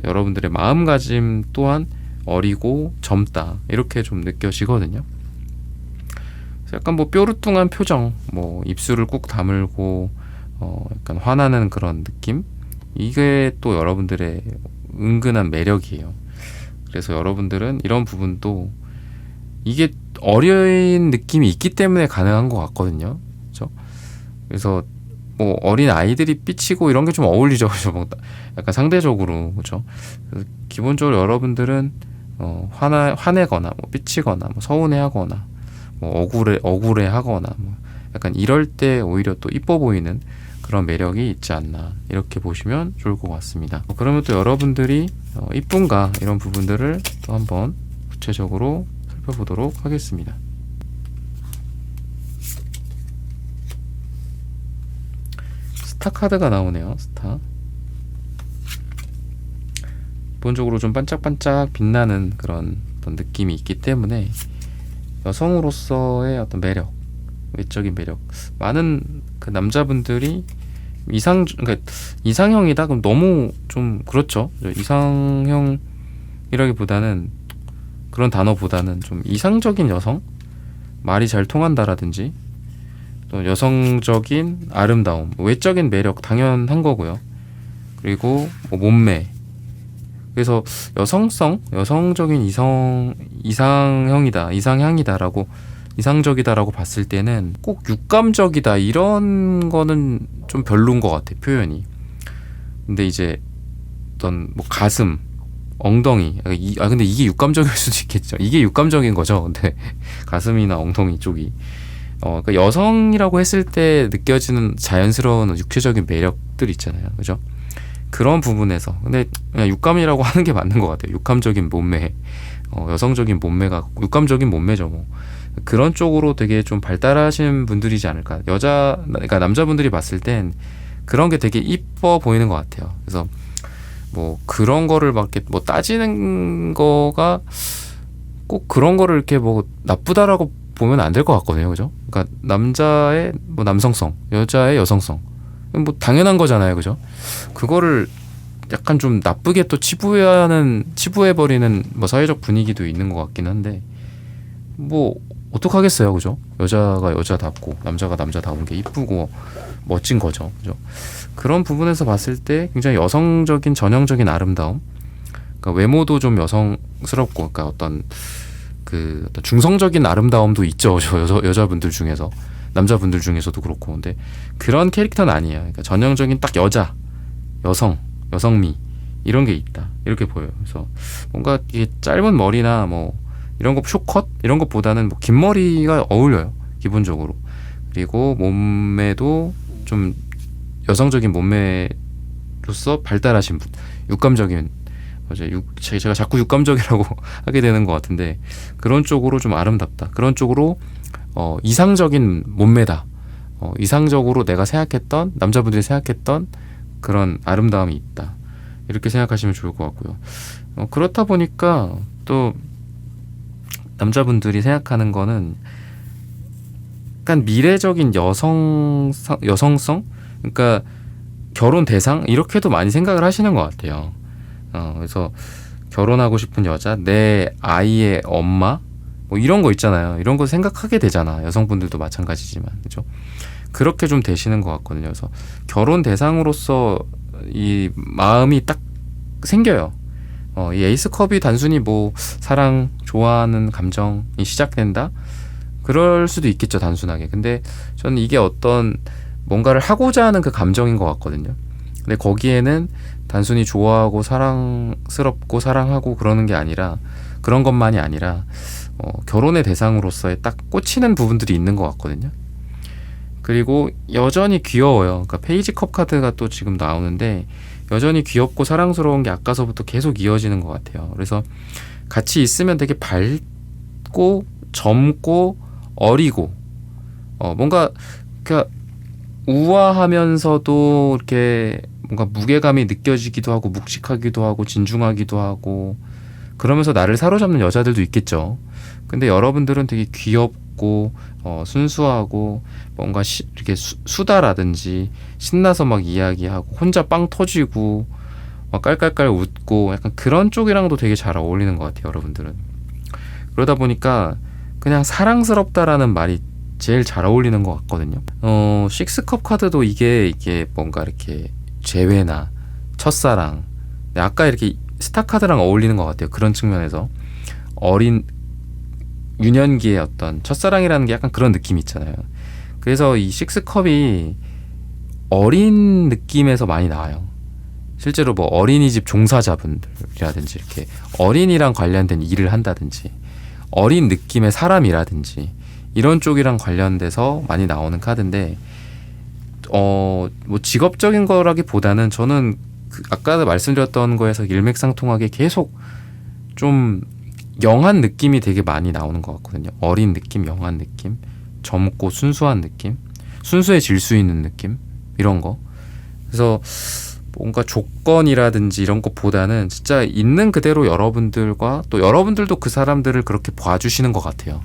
여러분들의 마음가짐 또한 어리고 젊다 이렇게 좀 느껴지거든요. 약간 뭐 뾰루뚱한 표정, 뭐 입술을 꾹 다물고 약간 화나는 그런 느낌, 이게 또 여러분들의 은근한 매력이에요. 그래서 여러분들은 이런 부분도 이게 어린 느낌이 있기 때문에 가능한 것 같거든요. 그렇죠? 그래서 뭐 어린 아이들이 삐치고 이런 게 좀 어울리죠. 그죠? 약간 상대적으로 그렇죠. 기본적으로 여러분들은 화내거나 뭐 삐치거나 뭐 서운해하거나 뭐 억울해하거나 뭐 약간 이럴 때 오히려 또 이뻐 보이는 그런 매력이 있지 않나 이렇게 보시면 좋을 것 같습니다. 그러면 또 여러분들이 이쁜가 이런 부분들을 또 한번 구체적으로 살펴보도록 하겠습니다. 스타 카드가 나오네요. 스타. 기본적으로 좀 반짝반짝 빛나는 그런 어떤 느낌이 있기 때문에 여성으로서의 어떤 매력, 외적인 매력, 많은 그 남자분들이 그러니까 이상형이다? 그럼 너무 좀 그렇죠. 이상형이라기보다는 그런 단어보다는 좀 이상적인 여성, 말이 잘 통한다라든지 또 여성적인 아름다움, 외적인 매력 당연한 거고요. 그리고 뭐 몸매. 그래서 여성적인 이상적이다라고 봤을 때는 꼭 육감적이다 이런 거는 좀 별로인 것 같아, 표현이. 근데 이제 어떤 뭐 가슴, 엉덩이, 근데 이게 육감적일 수도 있겠죠. 이게 육감적인 거죠. 근데 가슴이나 엉덩이 쪽이 그러니까 여성이라고 했을 때 느껴지는 자연스러운 육체적인 매력들 있잖아요, 그죠? 그런 부분에서 근데 그냥 육감이라고 하는 게 맞는 것 같아요. 육감적인 몸매, 여성적인 몸매가 육감적인 몸매죠. 뭐 그런 쪽으로 되게 좀 발달하신 분들이지 않을까. 그러니까 남자분들이 봤을 땐 그런 게 되게 이뻐 보이는 것 같아요. 그래서 뭐 그런 거를 막 이렇게 뭐 따지는 거가 꼭 그런 거를 이렇게 뭐 나쁘다라고 보면 안 될 것 같거든요, 그죠? 그러니까 남자의 뭐 남성성, 여자의 여성성, 뭐 당연한 거잖아요, 그죠? 그거를 약간 좀 나쁘게 또 치부해버리는 뭐 사회적 분위기도 있는 것 같긴 한데, 뭐 어떡하겠어요, 그죠? 여자가 여자답고 남자가 남자다운 게 이쁘고 멋진 거죠, 그죠? 그런 부분에서 봤을 때 굉장히 여성적인 전형적인 아름다움, 그러니까 외모도 좀 여성스럽고, 그러니까 어떤 어떤 중성적인 아름다움도 있죠, 여자분들 중에서, 남자분들 중에서도 그렇고. 근데 그런 캐릭터는 아니에요. 그러니까 전형적인 딱 여자, 여성미 이런 게 있다, 이렇게 보여요. 그래서 뭔가 이게 짧은 머리나 뭐 이런 거 쇼컷 이런 것보다는 뭐 긴 머리가 어울려요, 기본적으로. 그리고 몸매도 좀 여성적인 몸매로서 발달하신 분, 육감적인, 제가 자꾸 육감적이라고 하게 되는 것 같은데, 그런 쪽으로 좀 아름답다, 그런 쪽으로 이상적인 몸매다, 이상적으로 내가 생각했던, 남자분들이 생각했던 그런 아름다움이 있다, 이렇게 생각하시면 좋을 것 같고요. 그렇다 보니까 또 남자분들이 생각하는 거는 약간 미래적인 여성성, 그러니까 결혼 대상, 이렇게도 많이 생각을 하시는 것 같아요. 그래서 결혼하고 싶은 여자, 내 아이의 엄마, 뭐 이런 거 있잖아요. 이런 거 생각하게 되잖아, 여성분들도 마찬가지지만, 그죠? 그렇게 좀 되시는 것 같거든요. 그래서 결혼 대상으로서 이 마음이 딱 생겨요. 이 에이스컵이 단순히 뭐 사랑, 좋아하는 감정이 시작된다, 그럴 수도 있겠죠, 단순하게. 근데 저는 이게 어떤 뭔가를 하고자 하는 그 감정인 것 같거든요. 근데 거기에는 단순히 좋아하고 사랑스럽고 사랑하고 그러는 게 아니라, 그런 것만이 아니라 결혼의 대상으로서의 딱 꽂히는 부분들이 있는 것 같거든요. 그리고 여전히 귀여워요. 그러니까 페이지 컵 카드가 또 지금 나오는데, 여전히 귀엽고 사랑스러운 게 아까서부터 계속 이어지는 것 같아요. 그래서 같이 있으면 되게 밝고 젊고 어리고, 뭔가 그러니까 우아하면서도 이렇게 뭔가 무게감이 느껴지기도 하고, 묵직하기도 하고, 진중하기도 하고, 그러면서 나를 사로잡는 여자들도 있겠죠. 근데 여러분들은 되게 귀엽고 순수하고, 뭔가 이렇게 수다라든지 신나서 막 이야기하고, 혼자 빵 터지고 막 깔깔깔 웃고, 약간 그런 쪽이랑도 되게 잘 어울리는 것 같아요, 여러분들은. 그러다 보니까 그냥 사랑스럽다라는 말이 제일 잘 어울리는 것 같거든요. 식스컵 카드도 이게 뭔가 이렇게 재회나 첫사랑, 아까 이렇게 스타 카드랑 어울리는 것 같아요. 그런 측면에서 어린 유년기의 어떤 첫사랑이라는 게 약간 그런 느낌이 있잖아요. 그래서 이 식스컵이 어린 느낌에서 많이 나와요. 실제로 뭐 어린이집 종사자분들이라든지, 이렇게 어린이랑 관련된 일을 한다든지, 어린 느낌의 사람이라든지, 이런 쪽이랑 관련돼서 많이 나오는 카드인데, 뭐 직업적인 거라기보다는 저는 아까 말씀드렸던 거에서 일맥상통하게 계속 좀 영한 느낌이 되게 많이 나오는 것 같거든요. 어린 느낌, 영한 느낌, 젊고 순수한 느낌, 순수해질 수 있는 느낌, 이런 거. 그래서 뭔가 조건이라든지 이런 것보다는 진짜 있는 그대로 여러분들과, 또 여러분들도 그 사람들을 그렇게 봐주시는 것 같아요.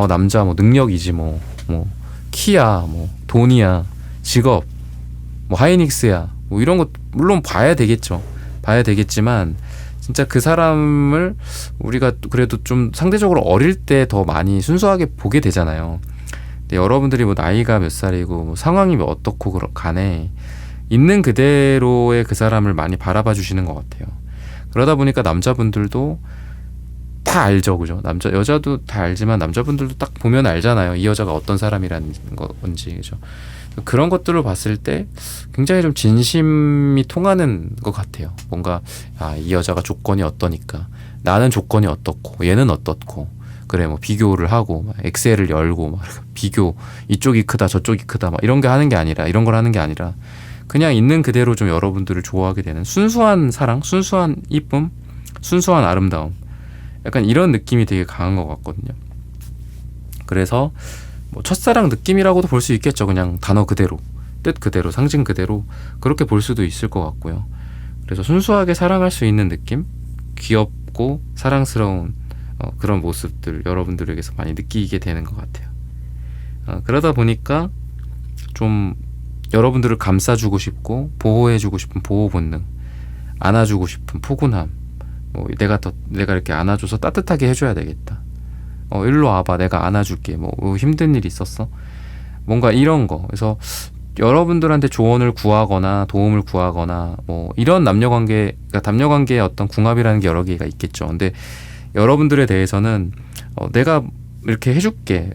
남자 뭐 능력이지, 뭐 키야, 뭐 돈이야, 직업, 뭐 하이닉스야, 뭐 이런 거 물론 봐야 되겠죠. 봐야 되겠지만, 진짜 그 사람을 우리가 그래도 좀 상대적으로 어릴 때 더 많이 순수하게 보게 되잖아요. 근데 여러분들이 뭐 나이가 몇 살이고 뭐 상황이 어떻고 간에 있는 그대로의 그 사람을 많이 바라봐 주시는 것 같아요. 그러다 보니까 남자분들도 다 알죠, 그죠? 여자도 다 알지만 남자분들도 딱 보면 알잖아요, 이 여자가 어떤 사람이라는 건지, 그죠? 그런 것들을 봤을 때 굉장히 좀 진심이 통하는 것 같아요. 뭔가 이 여자가 조건이 어떠니까 나는 조건이 어떻고 얘는 어떻고, 그래 뭐 비교를 하고 막 엑셀을 열고 막 비교, 이쪽이 크다 저쪽이 크다 막 이런 걸 하는 게 아니라 그냥 있는 그대로 좀 여러분들을 좋아하게 되는 순수한 사랑, 순수한 이쁨, 순수한 아름다움, 약간 이런 느낌이 되게 강한 것 같거든요. 그래서 뭐 첫사랑 느낌이라고도 볼 수 있겠죠. 그냥 단어 그대로, 뜻 그대로, 상징 그대로 그렇게 볼 수도 있을 것 같고요. 그래서 순수하게 사랑할 수 있는 느낌, 귀엽고 사랑스러운 그런 모습들 여러분들에게서 많이 느끼게 되는 것 같아요. 그러다 보니까 좀 여러분들을 감싸주고 싶고 보호해주고 싶은 보호 본능, 안아주고 싶은 포근함, 내가 이렇게 안아줘서 따뜻하게 해줘야 되겠다. 일로 와봐, 내가 안아줄게. 힘든 일 있었어? 뭔가 이런 거. 그래서 여러분들한테 조언을 구하거나 도움을 구하거나 이런 남녀관계의 어떤 궁합이라는 게 여러 개가 있겠죠. 근데 여러분들에 대해서는 내가 이렇게 해줄게.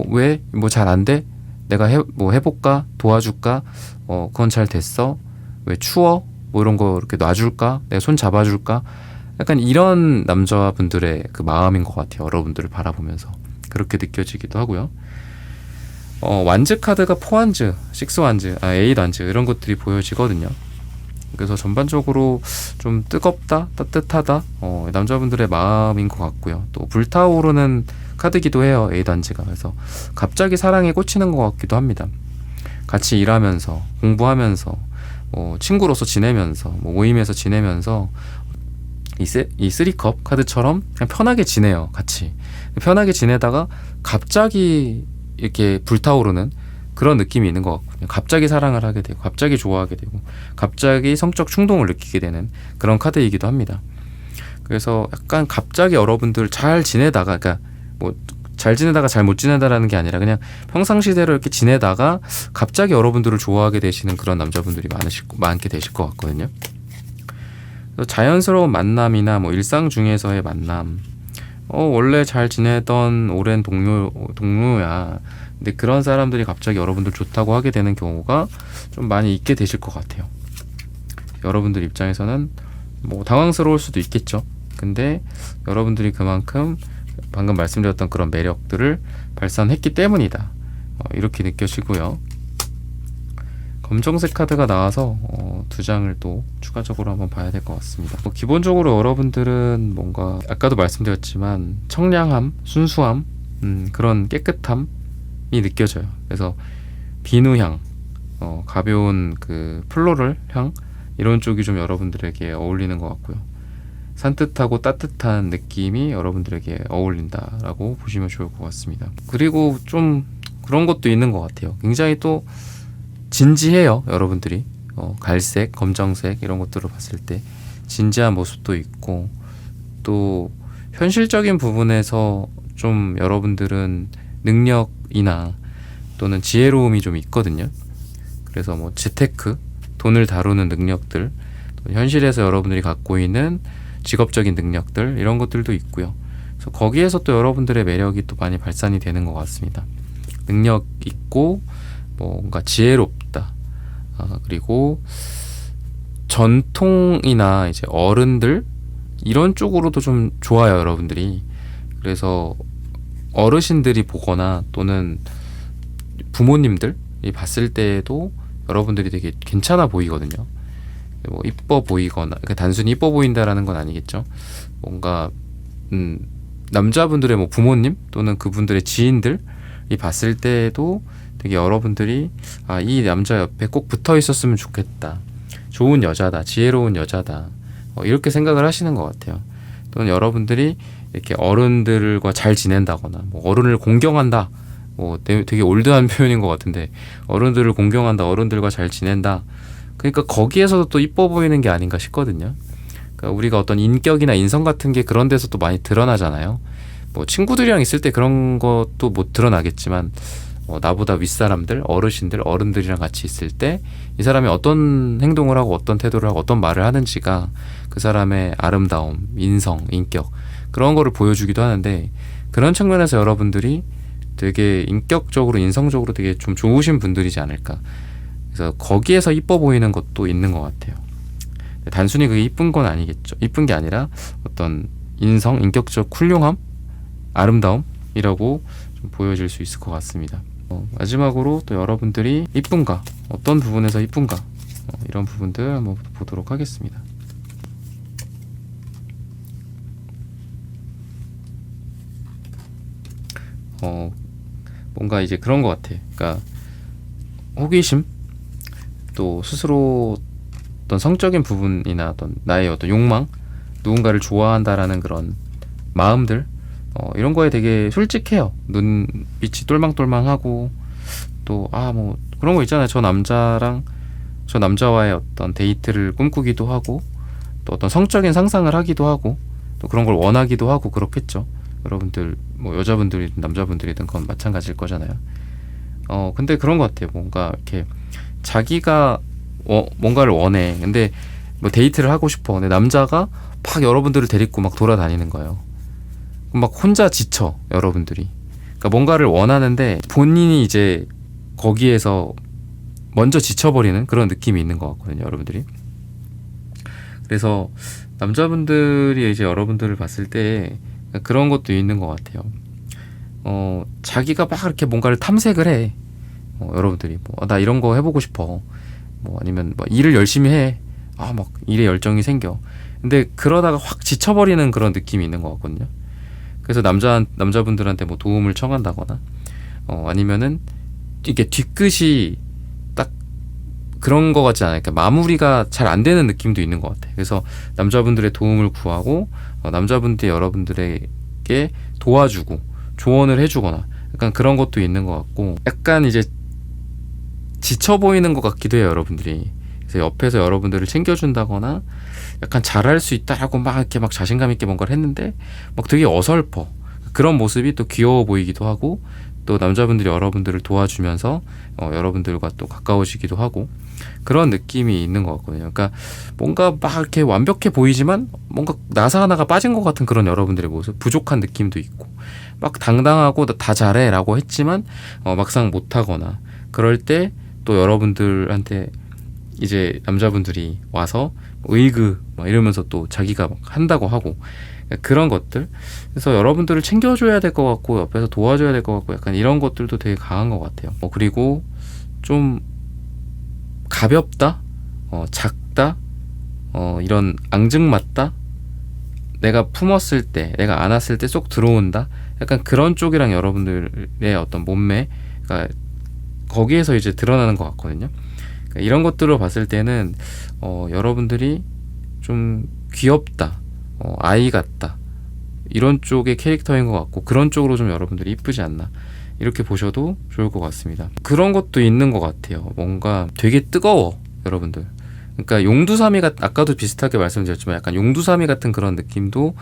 왜? 잘 안 돼? 내가 해볼까? 도와줄까? 그건 잘 됐어? 왜 추워? 이런 거 이렇게 놔줄까? 내가 손 잡아줄까? 약간 이런 남자분들의 그 마음인 것 같아요. 여러분들을 바라보면서 그렇게 느껴지기도 하고요. 완즈 카드가 4완즈, 6완즈, 8완즈 이런 것들이 보여지거든요. 그래서 전반적으로 좀 뜨겁다, 따뜻하다 남자분들의 마음인 것 같고요. 또 불타오르는 카드기도 해요. 8완즈가. 그래서 갑자기 사랑에 꽂히는 것 같기도 합니다. 같이 일하면서 공부하면서 친구로서 지내면서 모임에서 지내면서 이 3컵 카드처럼 그냥 편하게 지내요. 같이 편하게 지내다가 갑자기 이렇게 불타오르는 그런 느낌이 있는 것 같거든요. 갑자기 사랑을 하게 되고 갑자기 좋아하게 되고 갑자기 성적 충동을 느끼게 되는 그런 카드이기도 합니다. 그래서 약간 갑자기 여러분들 잘 지내다가 그러니까 잘 지내다가 잘 못 지내다라는 게 아니라 그냥 평상시대로 이렇게 지내다가 갑자기 여러분들을 좋아하게 되시는 그런 남자분들이 많게 되실 것 같거든요. 자연스러운 만남이나 일상 중에서의 만남, 원래 잘 지내던 오랜 동료야. 근데 그런 사람들이 갑자기 여러분들 좋다고 하게 되는 경우가 좀 많이 있게 되실 것 같아요. 여러분들 입장에서는 당황스러울 수도 있겠죠. 근데 여러분들이 그만큼 방금 말씀드렸던 그런 매력들을 발산했기 때문이다. 이렇게 느껴지고요. 검정색 카드가 나와서 2장을 또 추가적으로 한번 봐야 될 것 같습니다. 기본적으로 여러분들은 뭔가 아까도 말씀드렸지만 청량함, 순수함, 그런 깨끗함이 느껴져요. 그래서 비누향, 가벼운 그 플로럴 향 이런 쪽이 좀 여러분들에게 어울리는 것 같고요. 산뜻하고 따뜻한 느낌이 여러분들에게 어울린다라고 보시면 좋을 것 같습니다. 그리고 좀 그런 것도 있는 것 같아요. 굉장히 또 진지해요. 여러분들이 갈색, 검정색 이런 것들을 봤을 때 진지한 모습도 있고 또 현실적인 부분에서 좀 여러분들은 능력이나 또는 지혜로움이 좀 있거든요. 그래서 재테크, 돈을 다루는 능력들, 또 현실에서 여러분들이 갖고 있는 직업적인 능력들 이런 것들도 있고요. 그래서 거기에서 또 여러분들의 매력이 또 많이 발산이 되는 것 같습니다. 능력 있고 뭔가 지혜롭다. 그리고 전통이나 이제 어른들 이런 쪽으로도 좀 좋아요, 여러분들이. 그래서 어르신들이 보거나 또는 부모님들이 봤을 때에도 여러분들이 되게 괜찮아 보이거든요. 이뻐 보이거나 그러니까 단순히 이뻐 보인다라는 건 아니겠죠. 뭔가 남자분들의 부모님 또는 그분들의 지인들이 봤을 때에도 되게 여러분들이 이 남자 옆에 꼭 붙어 있었으면 좋겠다. 좋은 여자다. 지혜로운 여자다. 이렇게 생각을 하시는 것 같아요. 또는 여러분들이 이렇게 어른들과 잘 지낸다거나 어른을 공경한다. 되게 올드한 표현인 것 같은데 어른들을 공경한다. 어른들과 잘 지낸다. 그러니까 거기에서도 또 이뻐 보이는 게 아닌가 싶거든요. 그러니까 우리가 어떤 인격이나 인성 같은 게 그런 데서 또 많이 드러나잖아요. 친구들이랑 있을 때 그런 것도 못 드러나겠지만 나보다 윗사람들, 어르신들, 어른들이랑 같이 있을 때 이 사람이 어떤 행동을 하고 어떤 태도를 하고 어떤 말을 하는지가 그 사람의 아름다움, 인성, 인격 그런 거를 보여주기도 하는데 그런 측면에서 여러분들이 되게 인격적으로, 인성적으로 되게 좀 좋으신 분들이지 않을까. 그래서 거기에서 이뻐 보이는 것도 있는 것 같아요. 단순히 그게 이쁜 건 아니겠죠. 이쁜 게 아니라 어떤 인성, 인격적 훌륭함, 아름다움이라고 좀 보여질 수 있을 것 같습니다. 마지막으로 또 여러분들이 이쁜가, 어떤 부분에서 이쁜가 이런 부분들 한번 보도록 하겠습니다. 뭔가 이제 그런 것 같아. 그러니까 호기심, 또 스스로 어떤 성적인 부분이나 어떤 나의 어떤 욕망, 누군가를 좋아한다라는 그런 마음들 이런 거에 되게 솔직해요. 눈빛이 똘망똘망하고 또 뭐 그런 거 있잖아요. 저 남자와의 어떤 데이트를 꿈꾸기도 하고 또 어떤 성적인 상상을 하기도 하고 또 그런 걸 원하기도 하고 그렇겠죠. 여러분들 뭐 여자분들이든 남자분들이든 그건 마찬가지일 거잖아요. 근데 그런 것 같아요. 뭔가 이렇게 자기가 뭔가를 원해. 근데 뭐 데이트를 하고 싶어. 근데 남자가 막 여러분들을 데리고 막 돌아다니는 거예요. 그럼 막 혼자 지쳐, 여러분들이. 그러니까 뭔가를 원하는데 본인이 이제 거기에서 먼저 지쳐버리는 그런 느낌이 있는 것 같거든요, 여러분들이. 그래서 남자분들이 이제 여러분들을 봤을 때 그런 것도 있는 것 같아요. 자기가 막 이렇게 뭔가를 탐색을 해. 여러분들이 나 이런 거 해보고 싶어. 아니면 일을 열심히 해. 막 일에 열정이 생겨. 근데 그러다가 확 지쳐버리는 그런 느낌이 있는 것 같거든요. 그래서 남자분들한테 뭐 도움을 청한다거나, 아니면은 이게 뒤끝이 딱 그런 거 같지 않아요. 그러니까 마무리가 잘 안 되는 느낌도 있는 것 같아요. 그래서 남자분들의 도움을 구하고, 남자분들이 여러분들에게 도와주고 조언을 해주거나, 약간 그런 것도 있는 것 같고, 약간 이제 지쳐 보이는 것 같기도 해요, 여러분들이. 그래서 옆에서 여러분들을 챙겨준다거나, 약간 잘할 수 있다라고 막 이렇게 막 자신감 있게 뭔가를 했는데 막 되게 어설퍼. 그런 모습이 또 귀여워 보이기도 하고, 또 남자분들이 여러분들을 도와주면서 여러분들과 또 가까워지기도 하고, 그런 느낌이 있는 것 같거든요. 그러니까 뭔가 막 이렇게 완벽해 보이지만 뭔가 나사 하나가 빠진 것 같은 그런 여러분들의 모습, 부족한 느낌도 있고, 막 당당하고 다 잘해 라고 했지만 막상 못하거나, 그럴 때 또 여러분들한테 이제 남자분들이 와서 의그 막 이러면서 또 자기가 막 한다고 하고, 그런 것들. 그래서 여러분들을 챙겨줘야 될 것 같고 옆에서 도와줘야 될 것 같고, 약간 이런 것들도 되게 강한 것 같아요. 그리고 좀 가볍다, 작다, 이런 앙증맞다, 내가 품었을 때, 내가 안았을 때 쏙 들어온다, 약간 그런 쪽이랑 여러분들의 어떤 몸매가 거기에서 이제 드러나는 것 같거든요. 그러니까 이런 것들을 봤을 때는 여러분들이 좀 귀엽다, 아이 같다, 이런 쪽의 캐릭터인 것 같고, 그런 쪽으로 좀 여러분들이 이쁘지 않나, 이렇게 보셔도 좋을 것 같습니다. 그런 것도 있는 것 같아요. 뭔가 되게 뜨거워, 여러분들. 그러니까 용두사미가 아까도 비슷하게 말씀드렸지만 약간 용두사미 같은 그런 느낌도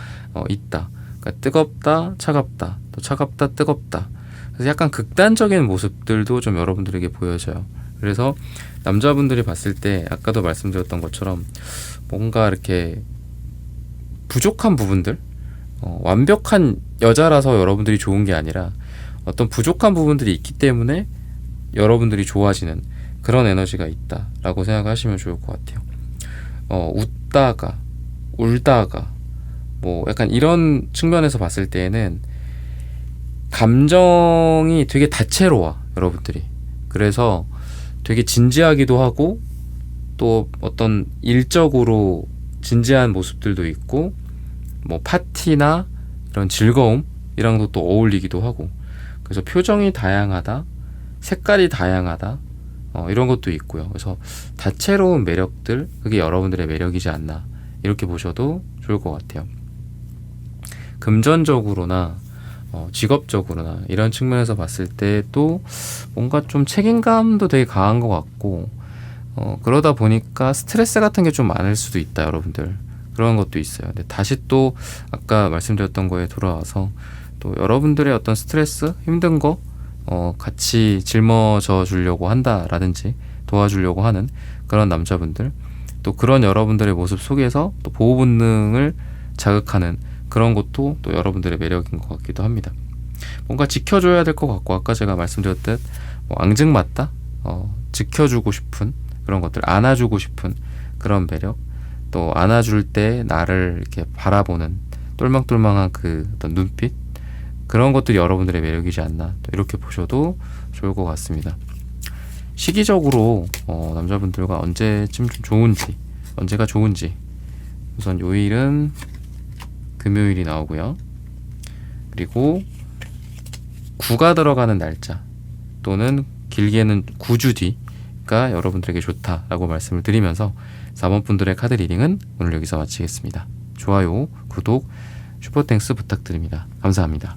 있다. 그러니까 뜨겁다, 차갑다, 또 차갑다, 뜨겁다. 그래서 약간 극단적인 모습들도 좀 여러분들에게 보여져요. 그래서 남자분들이 봤을 때 아까도 말씀드렸던 것처럼 뭔가 이렇게 부족한 부분들, 완벽한 여자라서 여러분들이 좋은 게 아니라 어떤 부족한 부분들이 있기 때문에 여러분들이 좋아지는 그런 에너지가 있다라고 생각하시면 좋을 것 같아요. 웃다가 울다가 뭐 약간 이런 측면에서 봤을 때는 감정이 되게 다채로워, 여러분들이. 그래서 되게 진지하기도 하고, 또 어떤 일적으로 진지한 모습들도 있고, 뭐 파티나 이런 즐거움이랑도 또 어울리기도 하고, 그래서 표정이 다양하다, 색깔이 다양하다, 이런 것도 있고요. 그래서 다채로운 매력들, 그게 여러분들의 매력이지 않나, 이렇게 보셔도 좋을 것 같아요. 금전적으로나 직업적으로나 이런 측면에서 봤을 때도 뭔가 좀 책임감도 되게 강한 것 같고, 그러다 보니까 스트레스 같은 게 좀 많을 수도 있다, 여러분들. 그런 것도 있어요. 근데 다시 또 아까 말씀드렸던 거에 돌아와서 또 여러분들의 어떤 스트레스, 힘든 거 같이 짊어져 주려고 한다라든지 도와주려고 하는 그런 남자분들, 또 그런 여러분들의 모습 속에서 또 보호 본능을 자극하는 그런 것도 또 여러분들의 매력인 것 같기도 합니다. 뭔가 지켜줘야 될 것 같고, 아까 제가 말씀드렸듯 앙증맞다, 지켜주고 싶은 그런 것들, 안아주고 싶은 그런 매력, 또 안아줄 때 나를 이렇게 바라보는 똘망똘망한 그 어떤 눈빛, 그런 것들이 여러분들의 매력이지 않나, 또 이렇게 보셔도 좋을 것 같습니다. 시기적으로 남자분들과 언제쯤 좀 좋은지, 언제가 좋은지, 우선 요일은 금요일이 나오고요. 그리고 9가 들어가는 날짜, 또는 길게는 9주 뒤가 여러분들에게 좋다라고 말씀을 드리면서 4번 분들의 카드 리딩은 오늘 여기서 마치겠습니다. 좋아요, 구독 슈퍼땡스 부탁드립니다. 감사합니다.